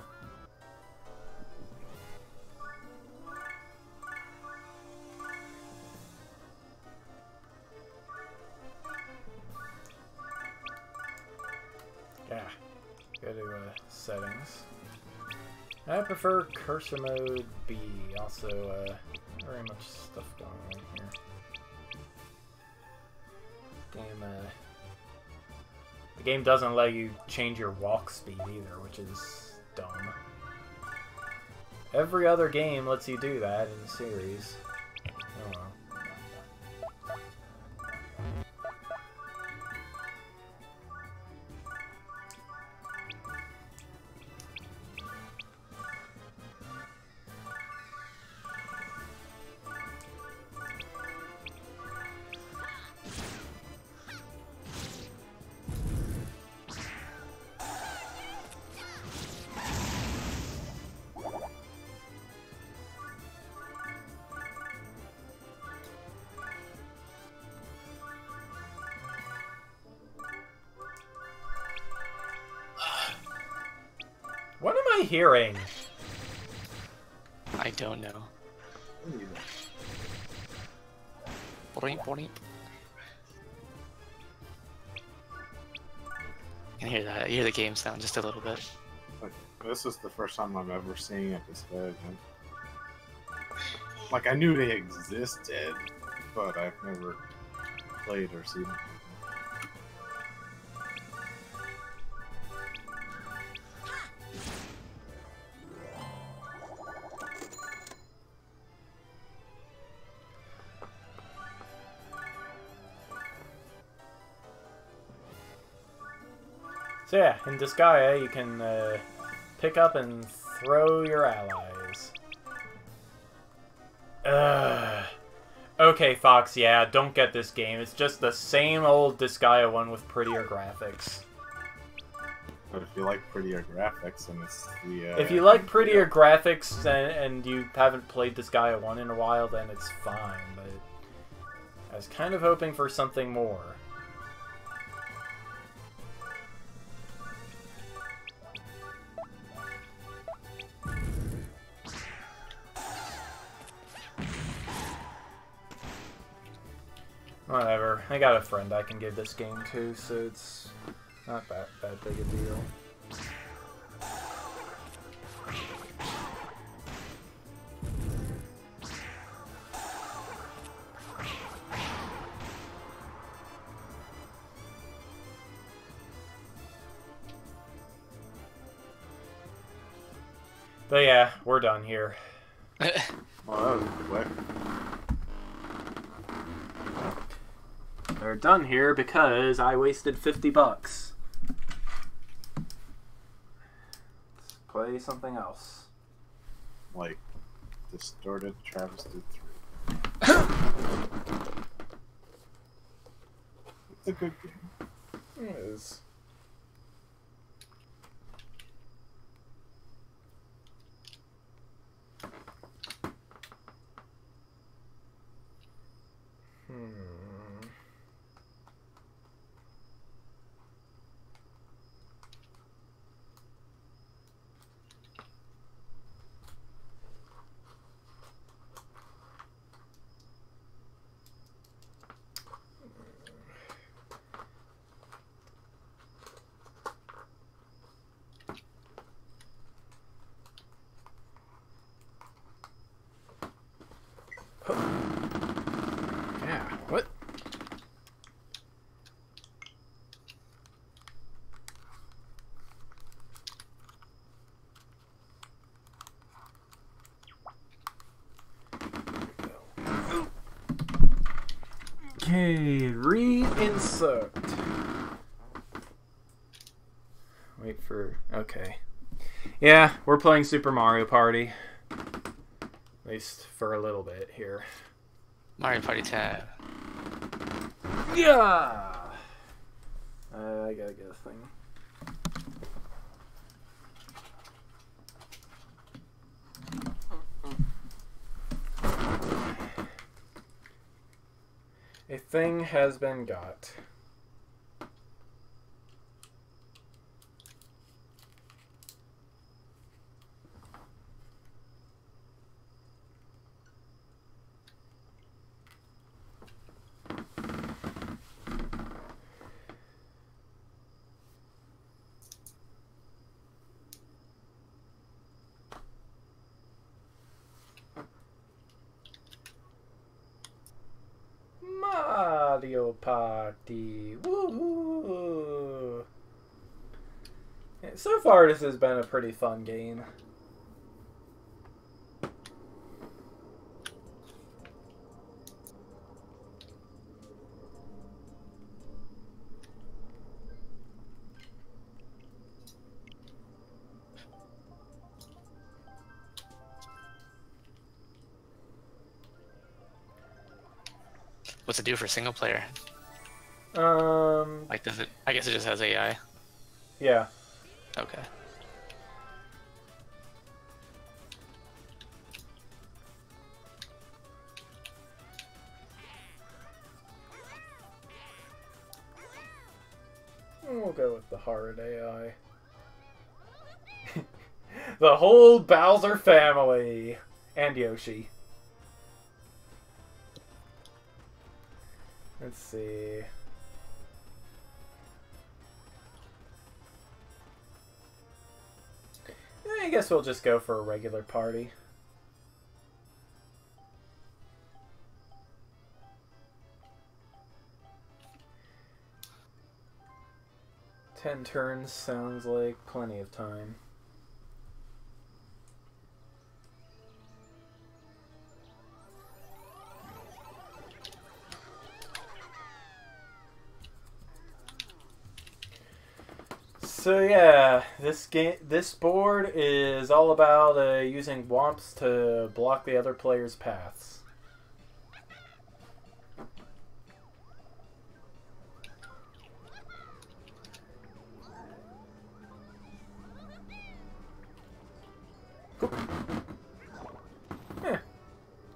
Yeah. Go to settings. I prefer cursor mode B. Also, very much stuff going on here. The game doesn't let you change your walk speed either, which is dumb. Every other game lets you do that in the series. Oh well. What am I hearing? I don't know. Boink, boink. I can hear that. I hear the game sound just a little bit. This is the first time I'm ever seeing it this big. Like, I knew they existed, but I've never played or seen them. So yeah, in Disgaea, you can pick up and throw your allies. Okay, Fox, yeah, don't get this game. It's just the same old Disgaea one with prettier graphics. But if you like prettier graphics, and it's the... if you like prettier graphics and you haven't played Disgaea 1 in a while, then it's fine, but I was kind of hoping for something more. Whatever. I got a friend I can give this game to, so it's not that big a deal. But yeah, we're done here. Well, that was quick. They're done here because I wasted $50. Let's play something else. Like, Distorted Travesty 3. It's a good game. It is. Yeah, what? Okay, reinsert. Wait for... okay. Yeah, we're playing Super Mario Party. At least for a little bit here. Mario Party tab. Yeah! I gotta get a thing. A thing has been got. Mario Party. Woohoo! Yeah, so far, this has been a pretty fun game. What's it do for single player? Like, does it? I guess it just has AI. Yeah. Okay. We'll go with the hard AI. The whole Bowser family. And Yoshi. Let's see. I guess we'll just go for a regular party. 10 turns sounds like plenty of time. So yeah, this board is all about using womps to block the other player's paths.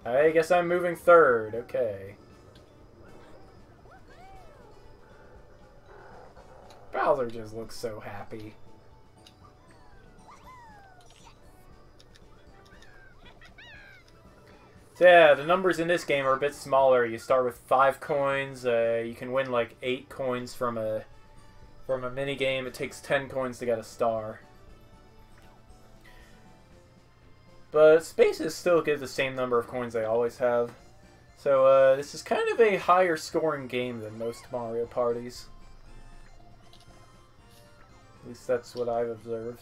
I guess I'm moving third. Okay. Bowser just looks so happy. So yeah, the numbers in this game are a bit smaller. You start with 5 coins. You can win like 8 coins from a mini game. It takes 10 coins to get a star. But spaces still give the same number of coins they always have. So this is kind of a higher scoring game than most Mario parties. At least that's what I've observed.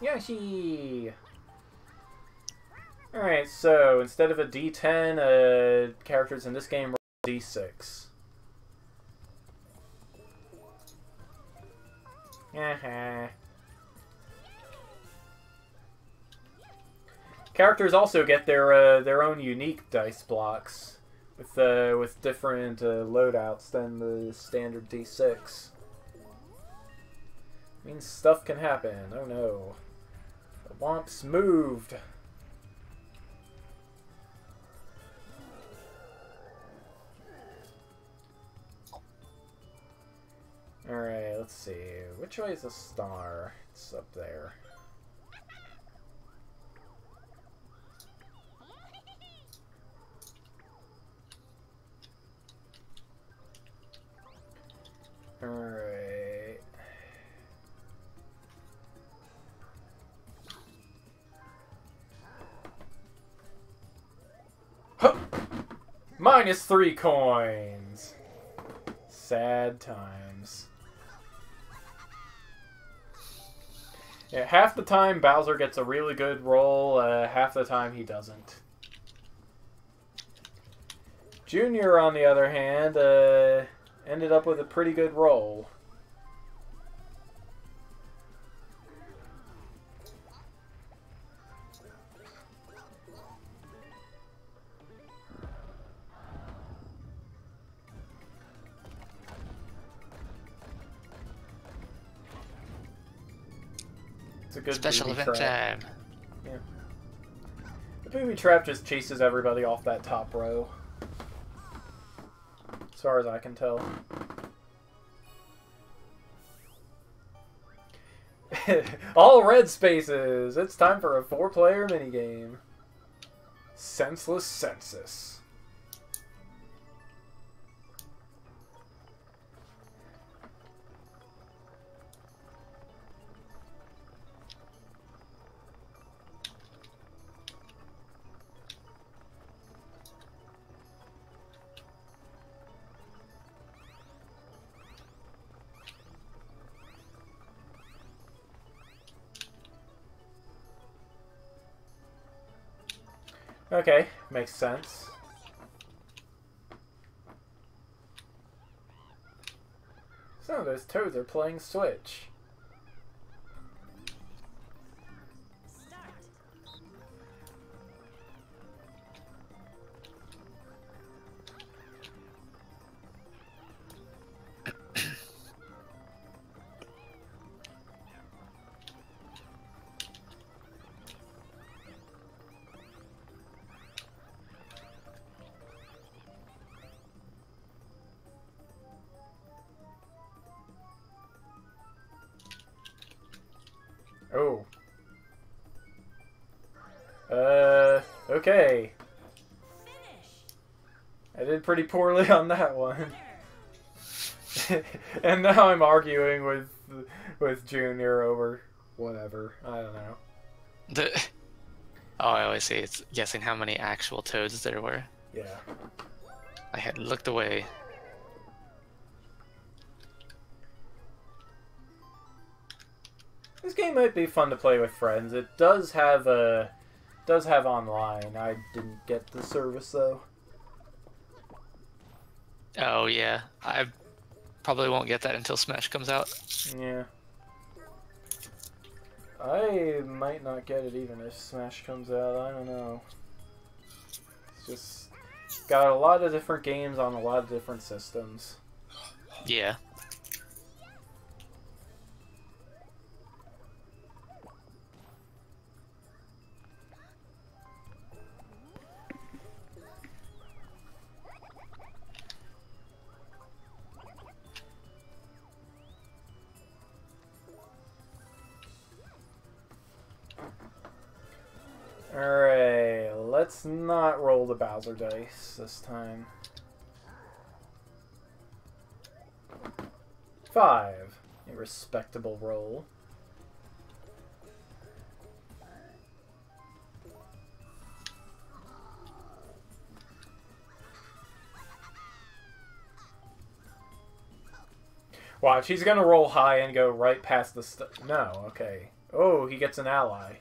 Yoshi! Alright, so instead of a D10, characters in this game roll D6. Characters also get their own unique dice blocks with different loadouts than the standard D6. Means stuff can happen. Oh no. The womps moved. Alright, let's see. Which way is the star? It's up there. Alright. Huh! -3 coins. Sad times. Yeah, half the time Bowser gets a really good roll, half the time he doesn't. Junior, on the other hand, ended up with a pretty good roll. It's a good special booby event trap. time. Yeah. The booby trap just chases everybody off that top row. As far as I can tell. All red spaces! It's time for a 4-player minigame. Senseless Census. Okay, makes sense. Some of those toads are playing Switch. Oh. Okay. I did pretty poorly on that one. And now I'm arguing with Junior over whatever. I don't know. Oh, I always say it's guessing how many actual toads there were. Yeah. I had looked away. This game might be fun to play with friends. It does have online. I didn't get the service though. Oh yeah, I probably won't get that until Smash comes out. Yeah. I might not get it even if Smash comes out. I don't know. It's just got a lot of different games on a lot of different systems. Yeah. Alright, let's not roll the Bowser dice this time. 5. A respectable roll. Watch, he's gonna roll high and go right past the no, okay. Oh, he gets an ally.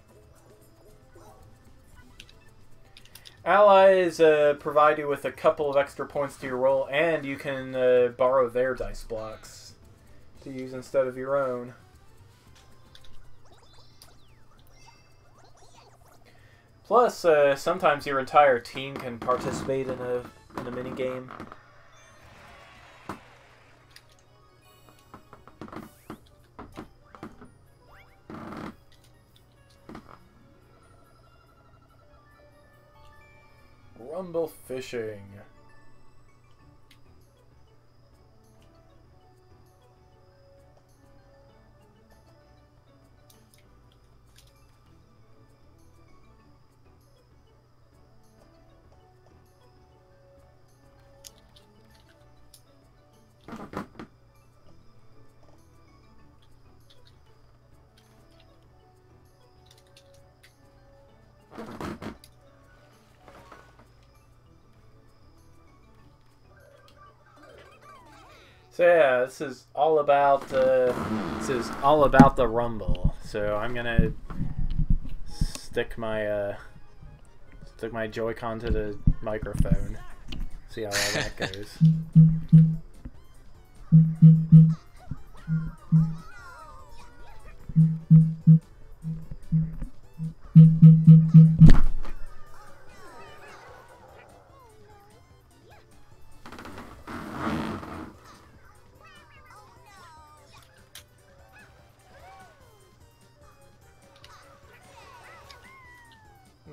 Allies provide you with a couple of extra points to your roll, and you can borrow their dice blocks to use instead of your own. Plus, sometimes your entire team can participate in a mini game. Rumble fishing. So yeah, this is all about the Rumble. So I'm gonna stick my Joy-Con to the microphone. See how all that goes.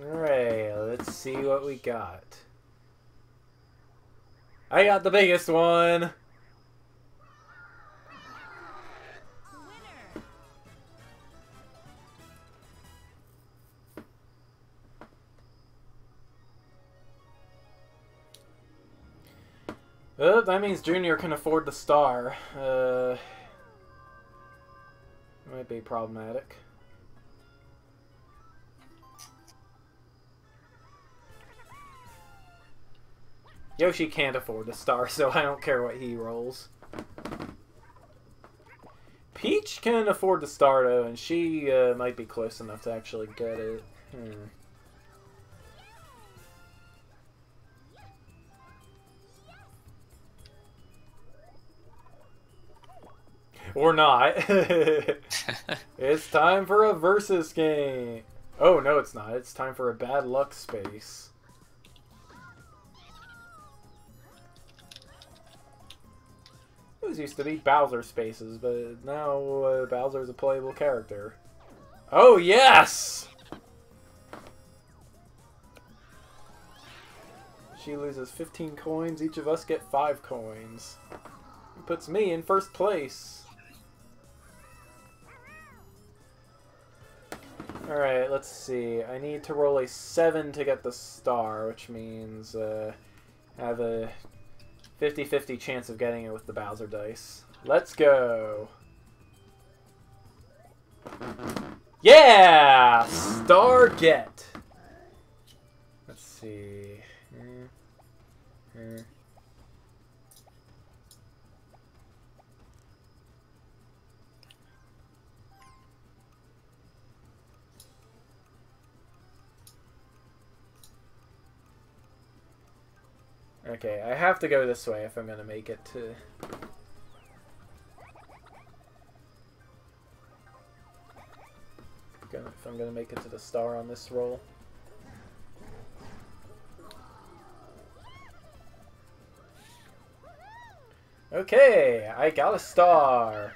Alright, let's see what we got. I got the biggest one! That means Junior can afford the star. Might be problematic. Yoshi can't afford the star, so I don't care what he rolls. Peach can afford the star, though, and she might be close enough to actually get it. Or not. It's time for a versus game. Oh, no, it's not. It's time for a bad luck space. Those used to be Bowser spaces, but now Bowser's a playable character. Oh, yes! She loses 15 coins. Each of us get 5 coins. It puts me in first place. Alright, let's see. I need to roll a 7 to get the star, which means I have a 50-50 chance of getting it with the Bowser dice. Let's go! Yeah! Star get! see. Okay, I have to go this way if I'm gonna make it to... If I'm gonna make it to the star on this roll. Okay, I got a star.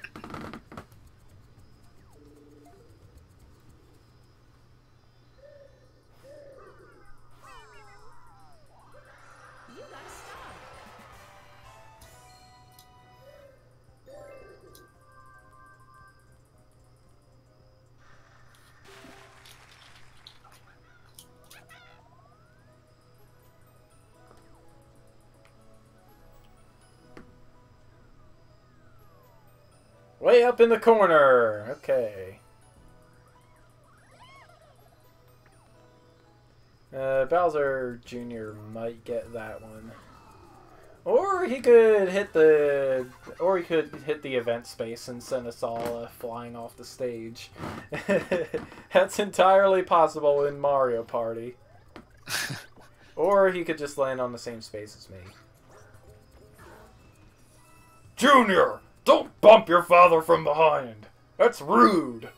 Way up in the corner. Okay. Bowser Jr. might get that one. Or he could hit the... Or he could hit the event space and send us all flying off the stage. That's entirely possible in Mario Party. Or he could just land on the same space as me. Junior! Don't bump your father from behind! That's rude!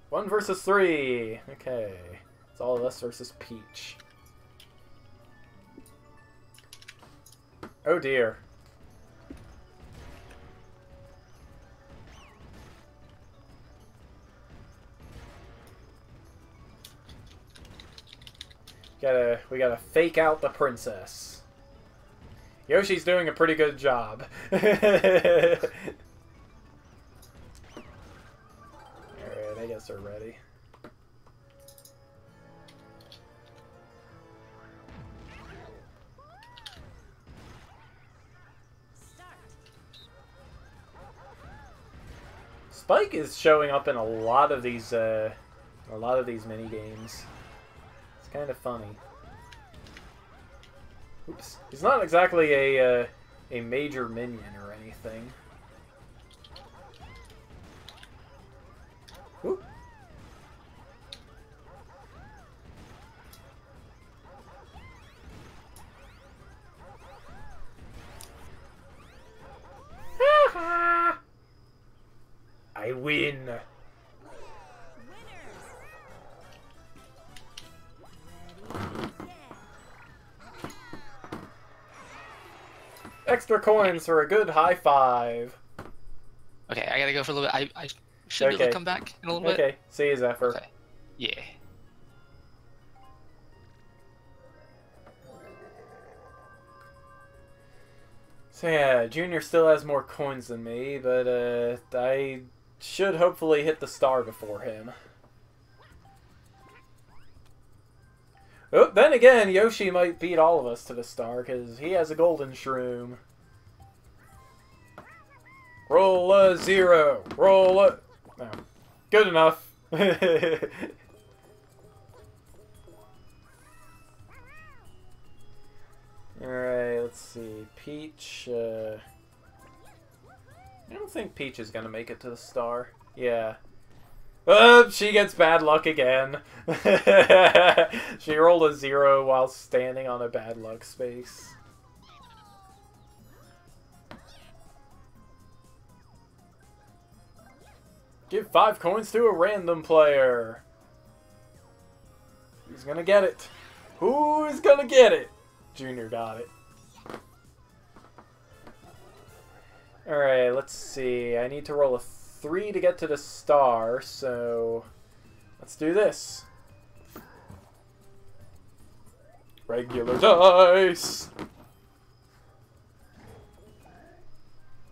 1 versus 3. Okay. It's all of us versus Peach. Oh dear. We gotta fake out the princess. Yoshi's doing a pretty good job. Alright, I guess we're ready. Spike is showing up in a lot of these mini games. It's kind of funny. Oops. He's not exactly a major minion or anything. Oop. I win. Extra coins for a good high five. Okay, I gotta go for a little bit. I should be able to come back in a little bit. Okay, see you, Zephyr. Okay. Yeah. So yeah, Junior still has more coins than me, but I should hopefully hit the star before him. Oh, then again, Yoshi might beat all of us to the star, because he has a golden shroom. Roll a 0. Roll a... No. Good enough. Alright, let's see. Peach, I don't think Peach is gonna make it to the star. Yeah. She gets bad luck again. She rolled a 0 while standing on a bad luck space. Give 5 coins to a random player. Who's gonna get it? Who's gonna get it? Junior got it. Alright, let's see. I need to roll a 3 to get to the star, so let's do this. Regular dice!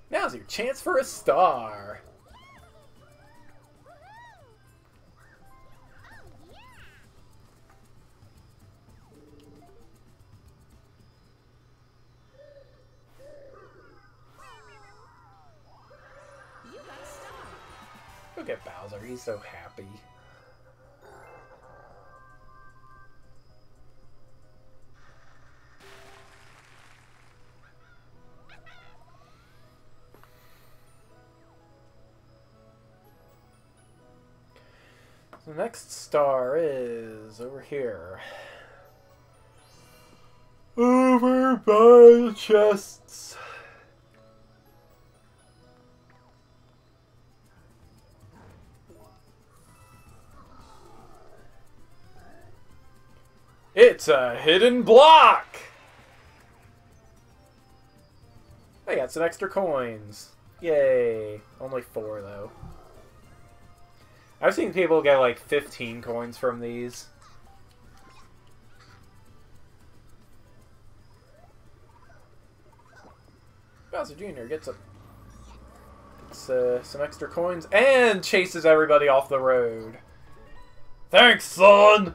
Now's your chance for a star. Look at Bowser, he's so happy. The next star is over here. Over by the chests. It's a hidden block! I got some extra coins. Yay. Only 4, though. I've seen people get like 15 coins from these. Bowser Jr. gets some extra coins and chases everybody off the road. Thanks, son!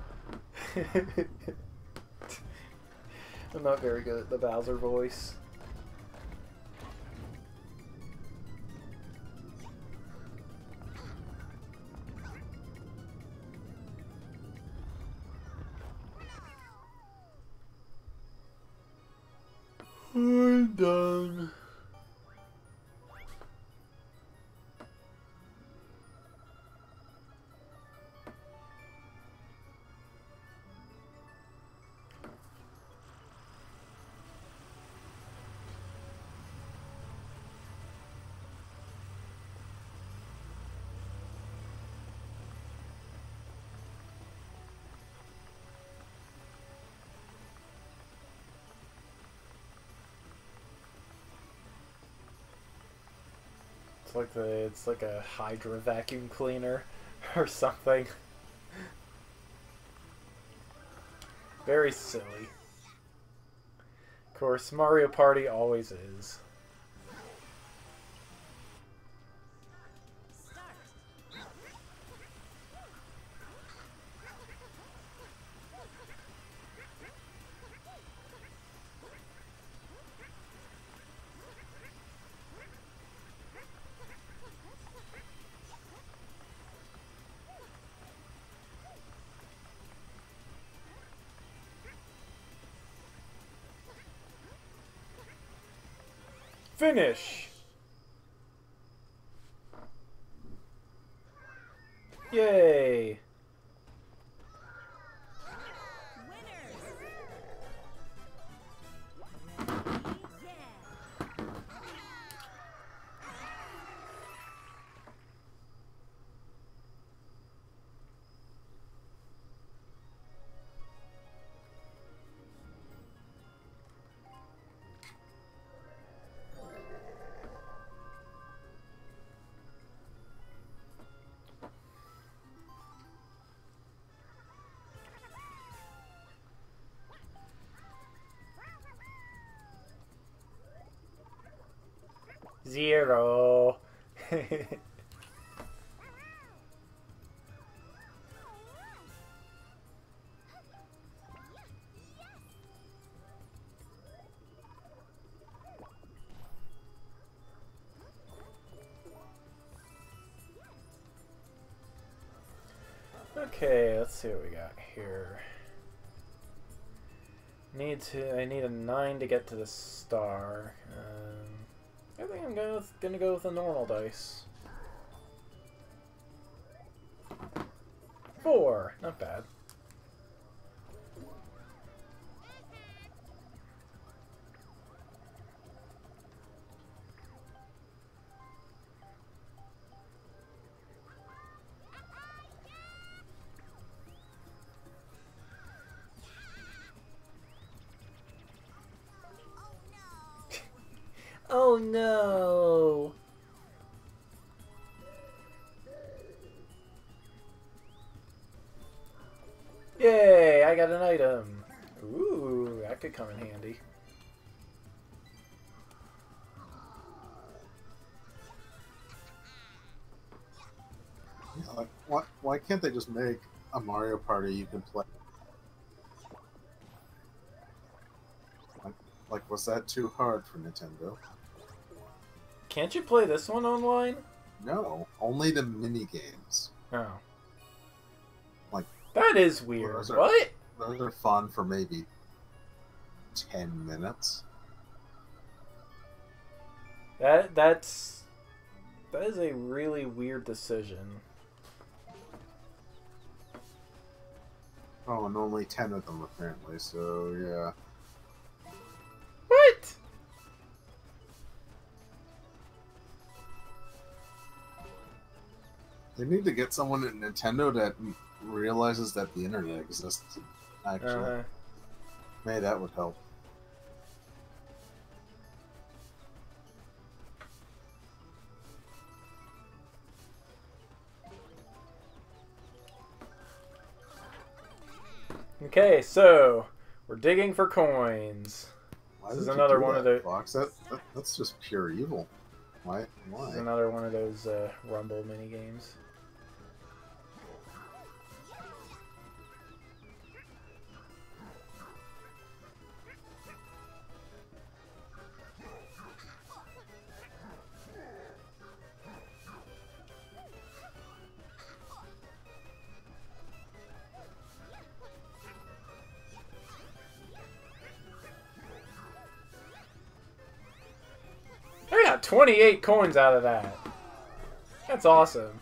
I'm not very good at the Bowser voice. I'm done. It's like a Hydra vacuum cleaner or something. Very silly. Of course, Mario Party always is. Finish! Yay! Zero. Okay, let's see what we got here. I need a 9 to get to the star. I think I'm gonna go with a normal dice. 4, not bad. Oh no! Yay, I got an item. Ooh, that could come in handy. Yeah, like, why can't they just make a Mario Party you can play? Like, was that too hard for Nintendo? Can't you play this one online? No, only the mini games. Oh. Like, that is weird. What? Those are fun for maybe 10 minutes. That is a really weird decision. Oh, and only 10 of them apparently, so yeah. What? They need to get someone at Nintendo that realizes that the internet exists, actually. Maybe that would help. Okay, so we're digging for coins. Why This is did you another do one that, of the. Fox? That's just pure evil. Why? This is another one of those Rumble mini games. I got 28 coins out of that. That's awesome.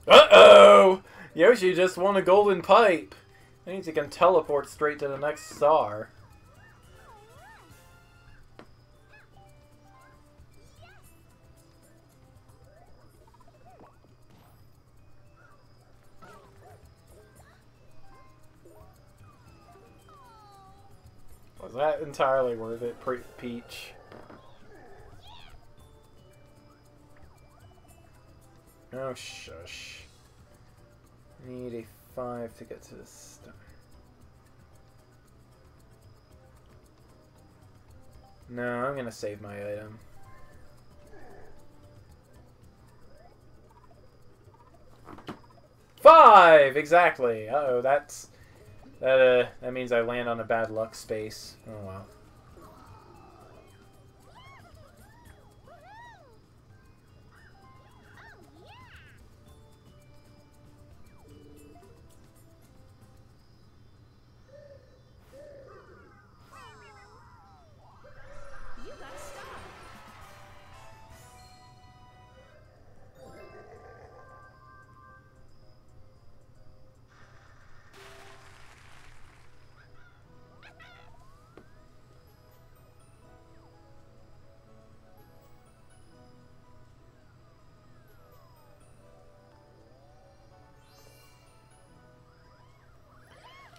Uh-oh! Yoshi just won a golden pipe. That means he can teleport straight to the next star. Was that entirely worth it, Peach? Oh, shush. Need a 5 to get to the star. No, I'm gonna save my item. Five! Exactly! Uh-oh, that means I land on a bad luck space. Oh, wow.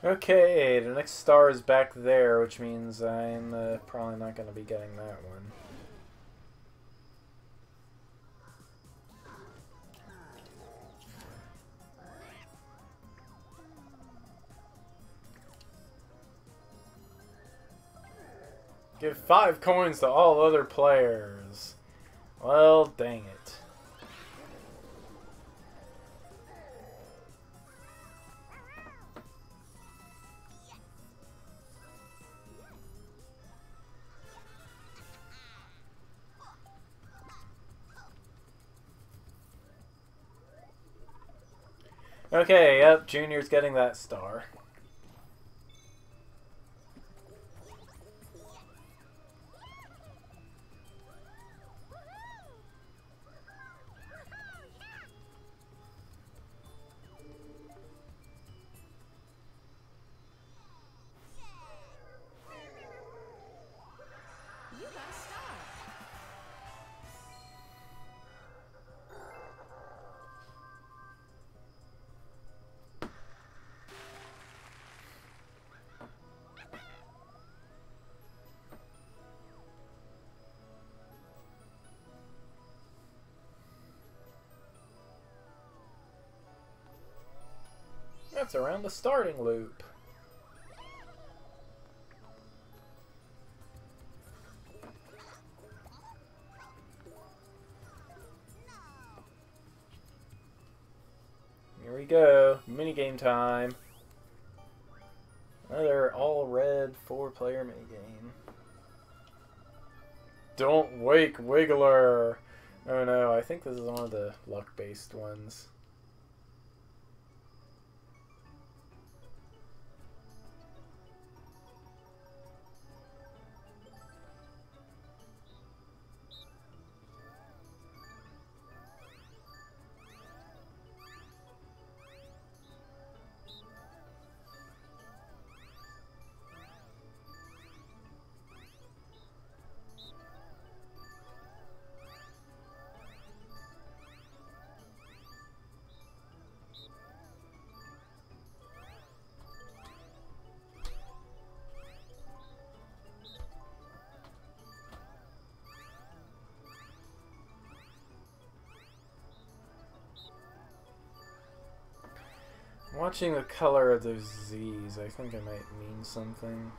Okay, the next star is back there, which means I'm probably not going to be getting that one. Give 5 coins to all other players. Well, dang it. Okay, yep, Junior's getting that star. That's around the starting loop. Here we Minigame time. Another all-red 4-player minigame. Don't wake Wiggler! Oh no, I think this is one of the luck-based ones. Watching the color of those Z's, I think it might mean something.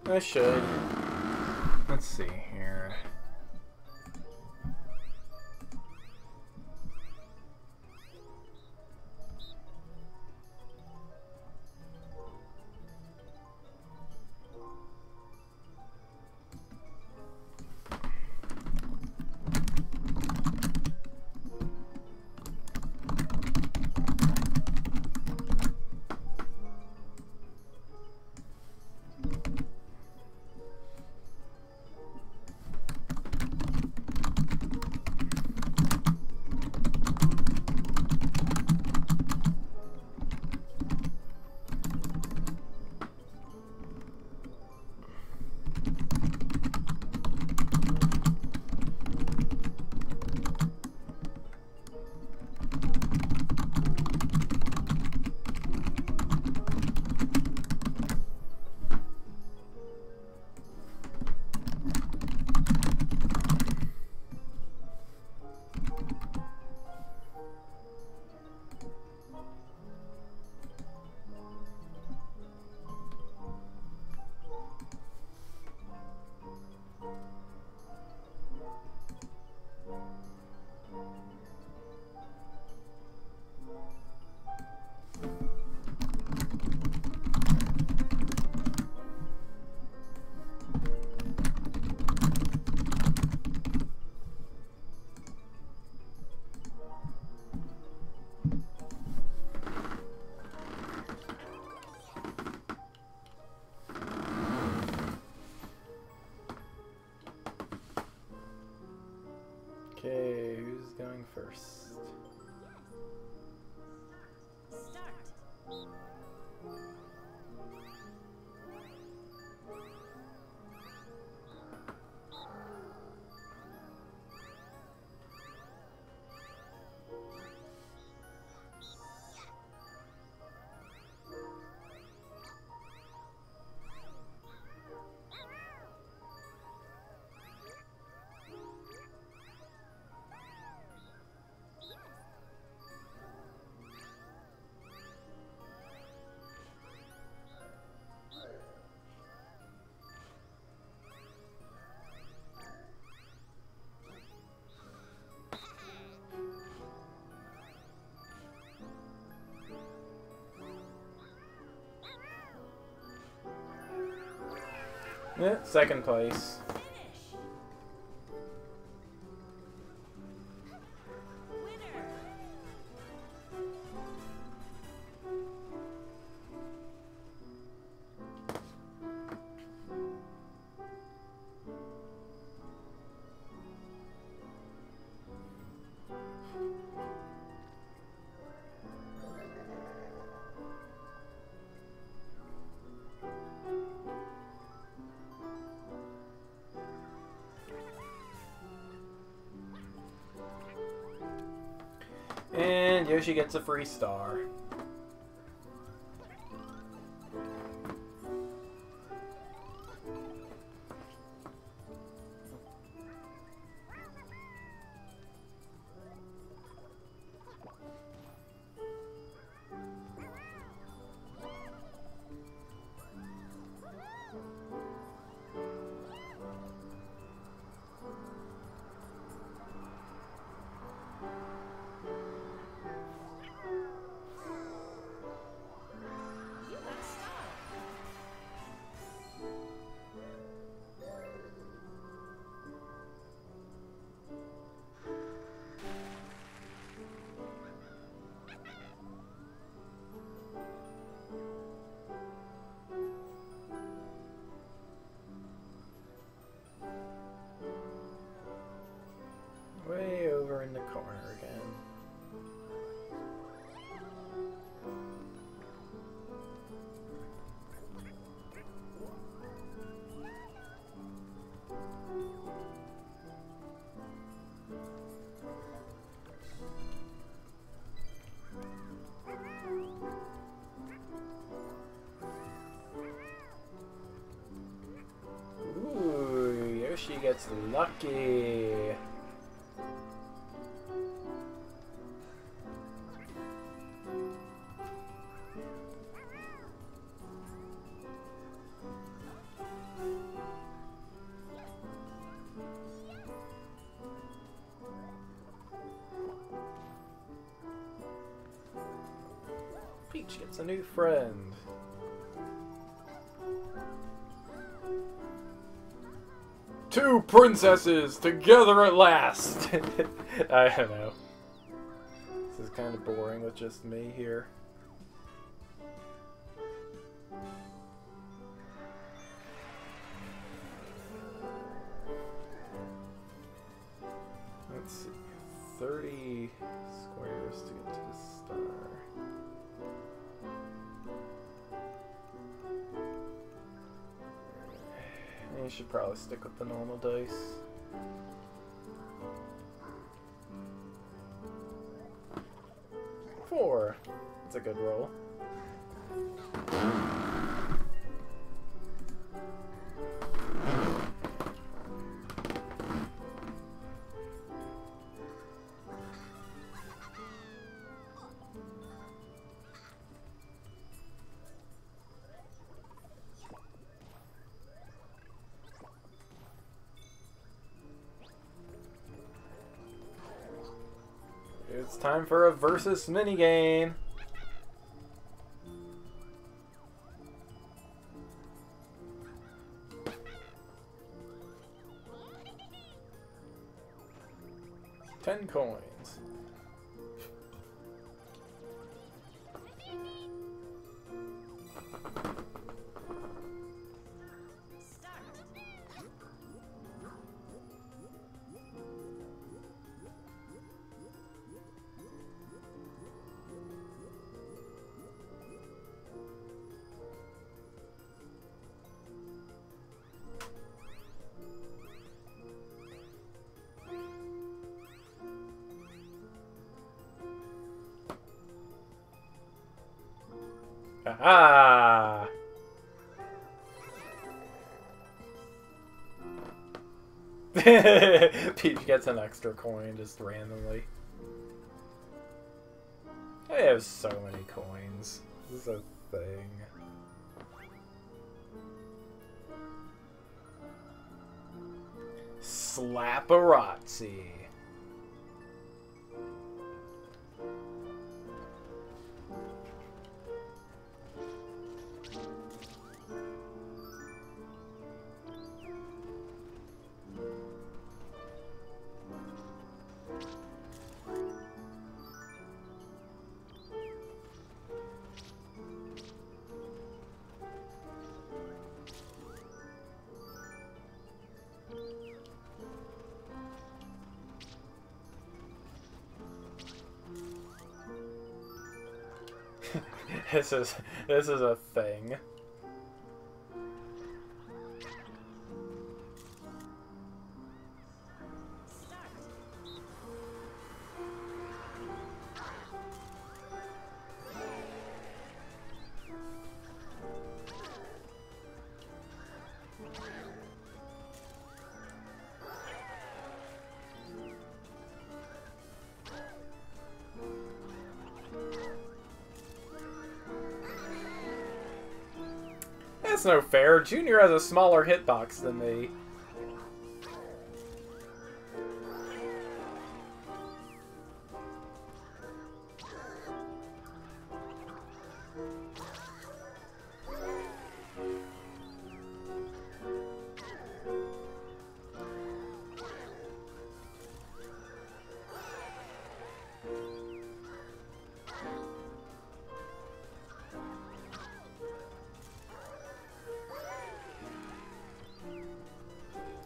I should. Let's see here. Okay, who's going first? Yeah, second place. And Yoshi gets a free star. Way over in the corner again. Ooh, Yoshi gets lucky. Peach gets a new friend. Two princesses together at last! I don't know. This is kind of boring with just me here. Let's see. 30 squares to get to the star. You should probably stick with the normal dice. Four. That's a good roll. It's time for a versus minigame. $10 coins. Aha! Peach gets an extra coin just randomly. I have so many coins. This is a thing. Slapparazzi. This is a thing. That's no fair. Junior has a smaller hitbox than me.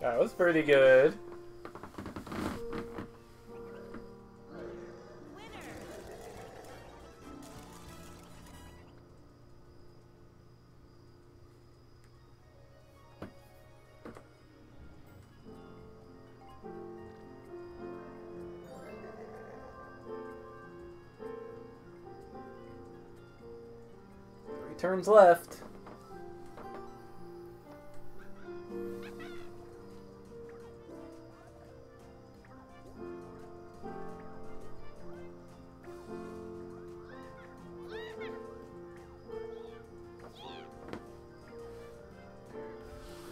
That was pretty good. Three turns left.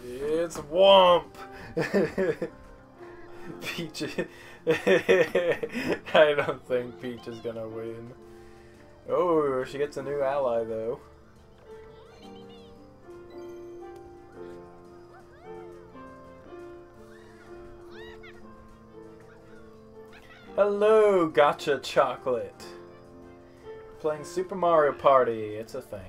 It's Womp! Peach. I don't think Peach is gonna win. Oh, she gets a new ally though. Hello, Gotcha Chocolate. Playing Super Mario Party. It's a thing.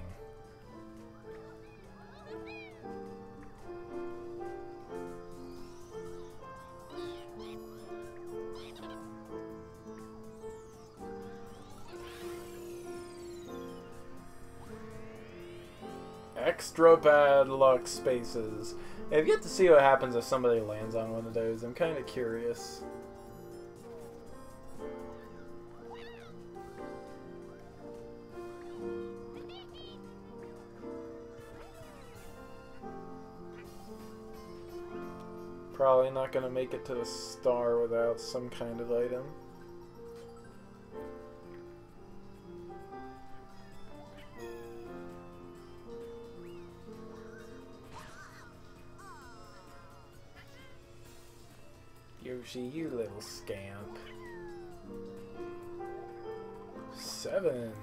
Extra bad luck spaces. I've yet to see what happens if somebody lands on one of those. I'm kind of curious. Probably not going to make it to the star without some kind of item. Yoshi, you little scamp. 7.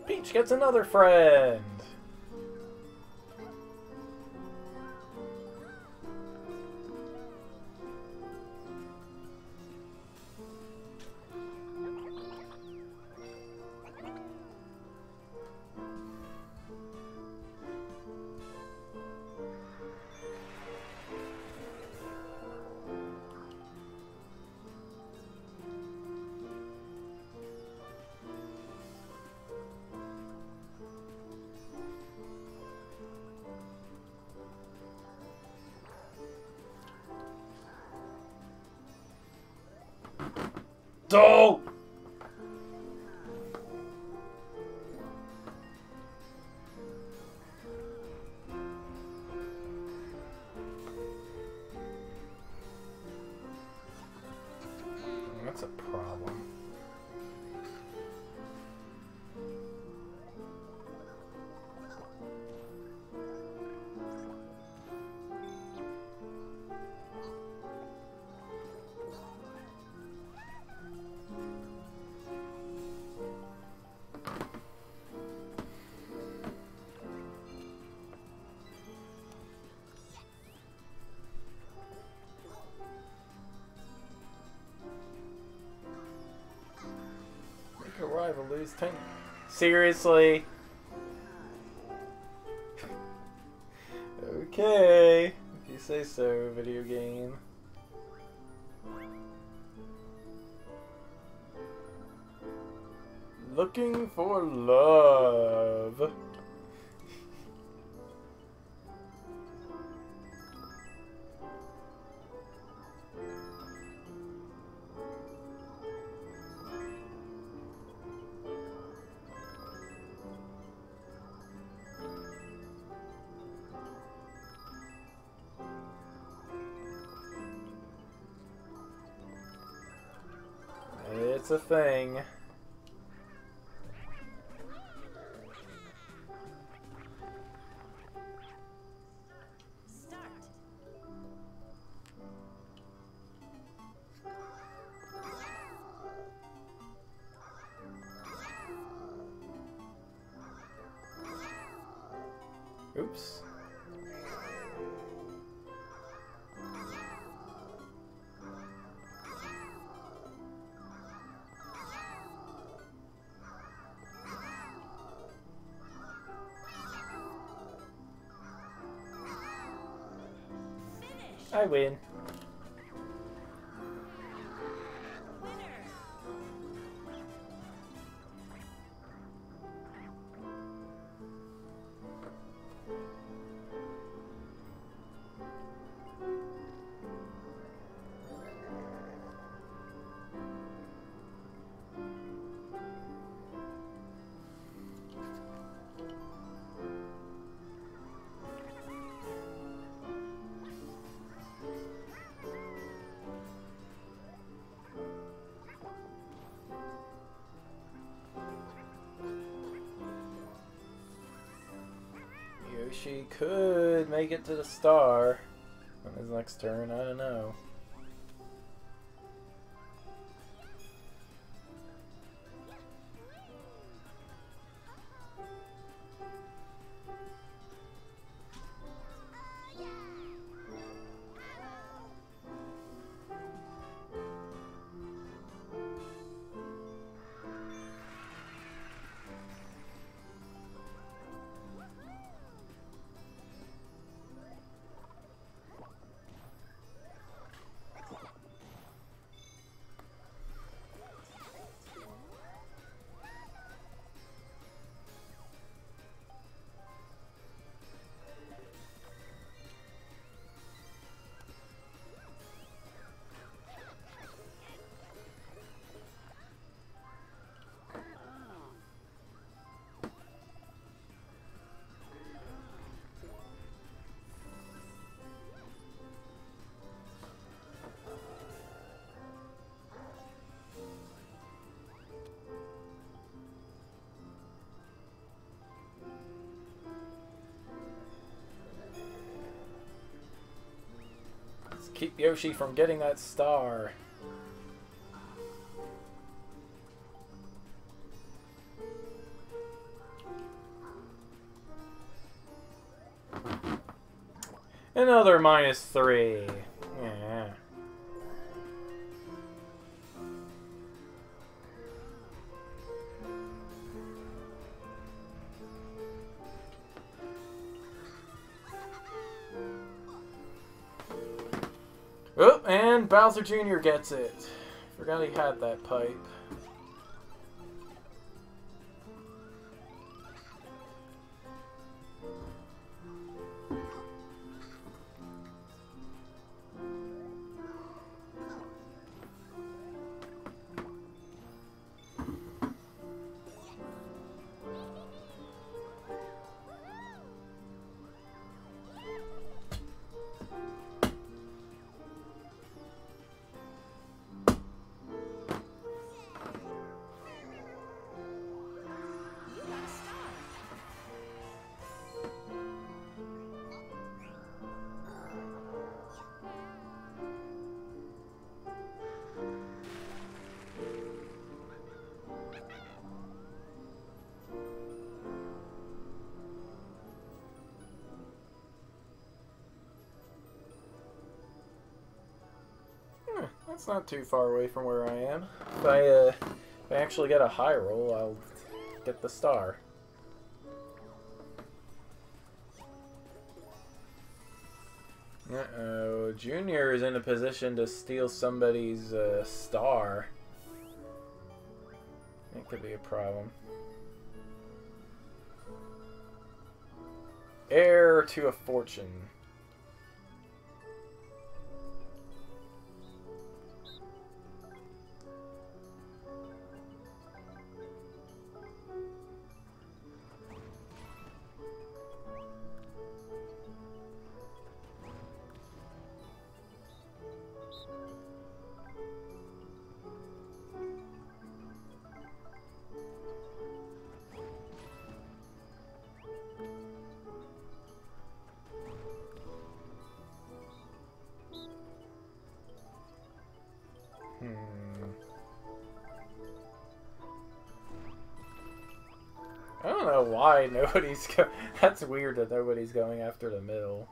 Peach gets another friend! Oh! That's a problem. A rival lose 10. Seriously? Okay. If you say so, video game. Looking for love. It's a thing. Oops. I win. Yoshi could make it to the star on his next turn, I don't know. Keep Yoshi from getting that star. Another -3. Yeah. Oh, and Bowser Jr. gets it. Forgot he had that pipe. That's not too far away from where I am. If I actually get a high roll, I'll get the star. Uh-oh, Junior is in a position to steal somebody's star. could be a problem. Heir to a fortune. I don't know why nobody's that's weird that nobody's going after the middle.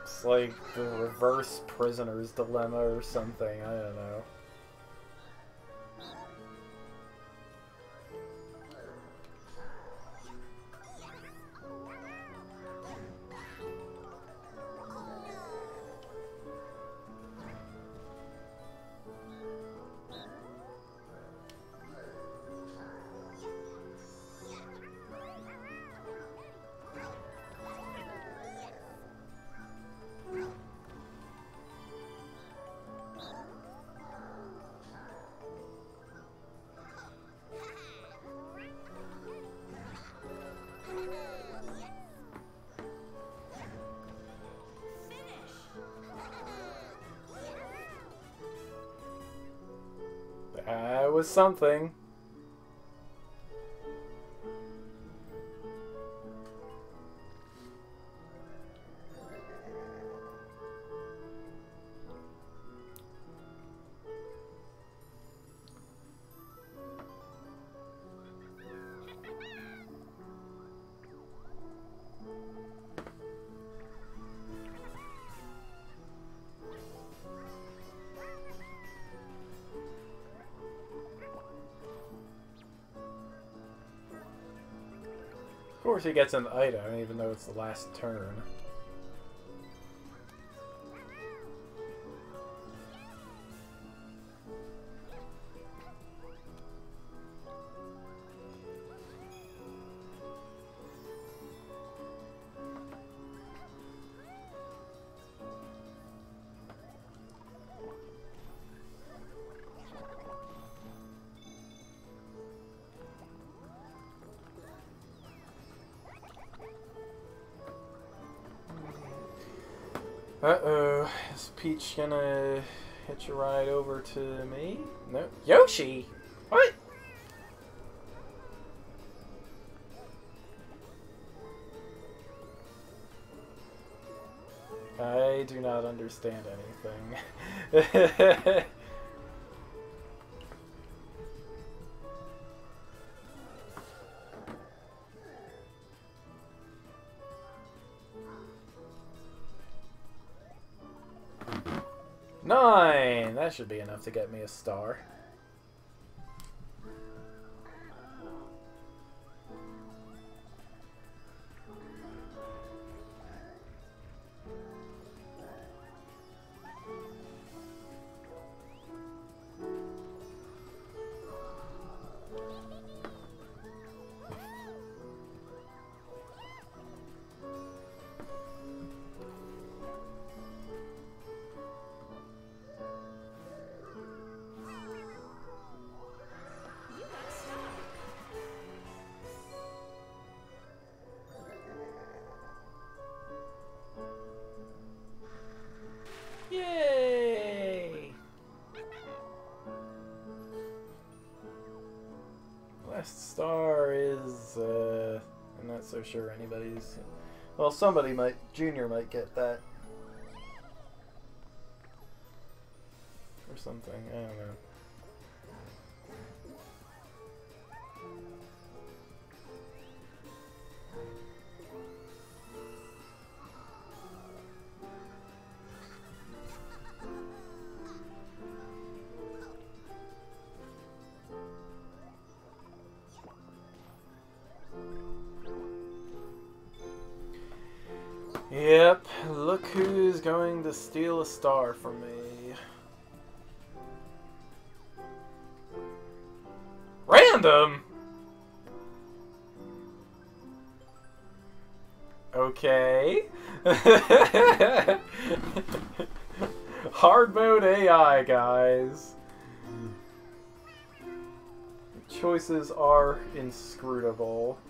It's like the reverse prisoner's dilemma or something, I don't know. That was something. Of course he gets an item, even though it's the last turn. Uh-oh, is Peach gonna hitch a ride over to me? No. Yoshi! What? I do not understand anything. Nine! That should be enough to get me a star. Yay! Last star is, I'm not so sure anybody's... Well, somebody might, Junior might get that. Or something, I don't know. Yep, look who's going to steal a star from me. Random? Okay. Hard mode AI, guys. The choices are inscrutable.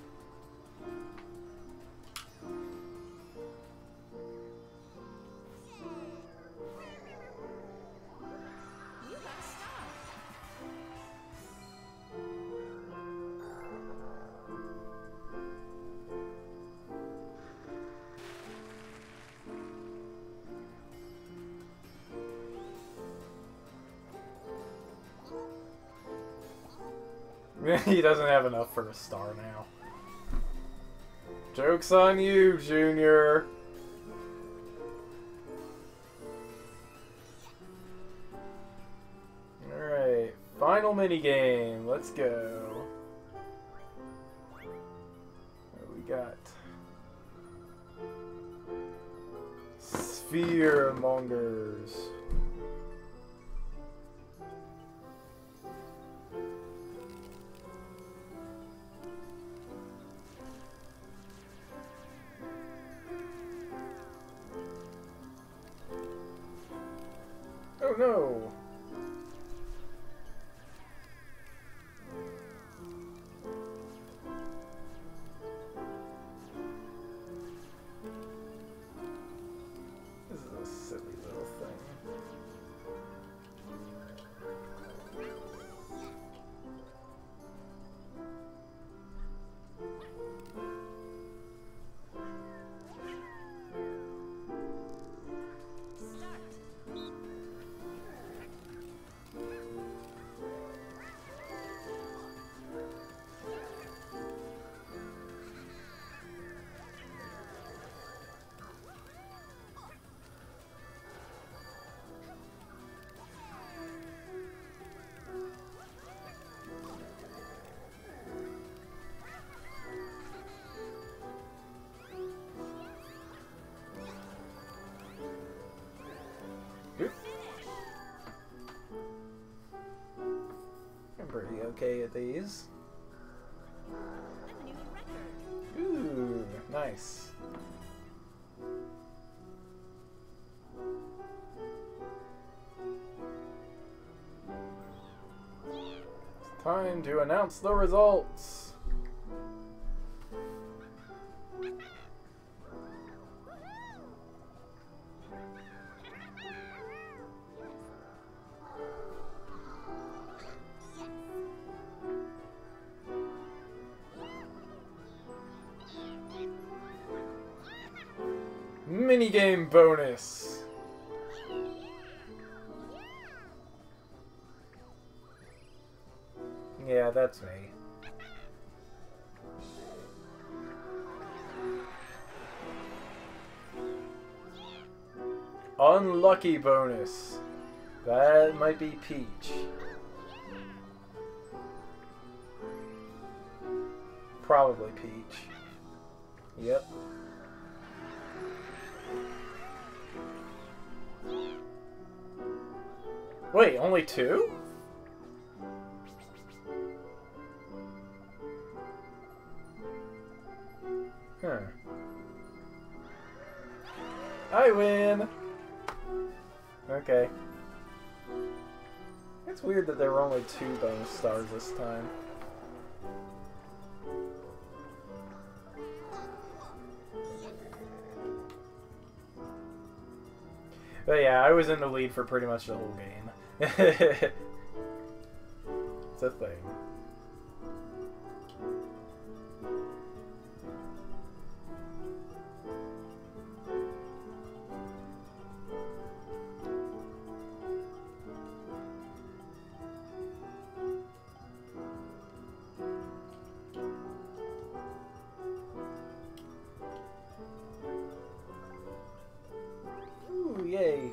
He doesn't have enough for a star now. Joke's on you, Junior. Alright, final minigame. Let's go. What we got? Sphere mongers. Oh no! This is a silly little thing. I'm pretty okay at these. Ooh, nice. It's time to announce the results. Minigame bonus. Yeah, that's me. Unlucky bonus. That might be Peach. Probably Peach. Yep. Wait, only two? Huh. I win! Okay. It's weird that there were only 2 bonus stars this time. But yeah, I was in the lead for pretty much the whole game. It's a thing. Ooh, yay.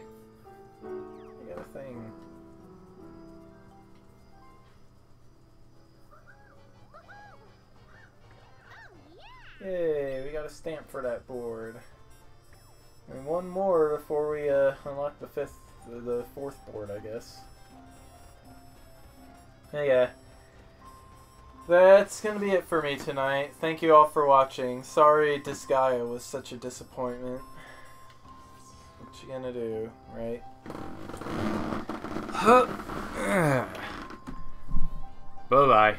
I got a thing. Yay, we got a stamp for that board. And one more before we unlock the fourth board, I guess. Yeah. That's gonna be it for me tonight. Thank you all for watching. Sorry Disgaea was such a disappointment. What you gonna do, right? Bye-bye.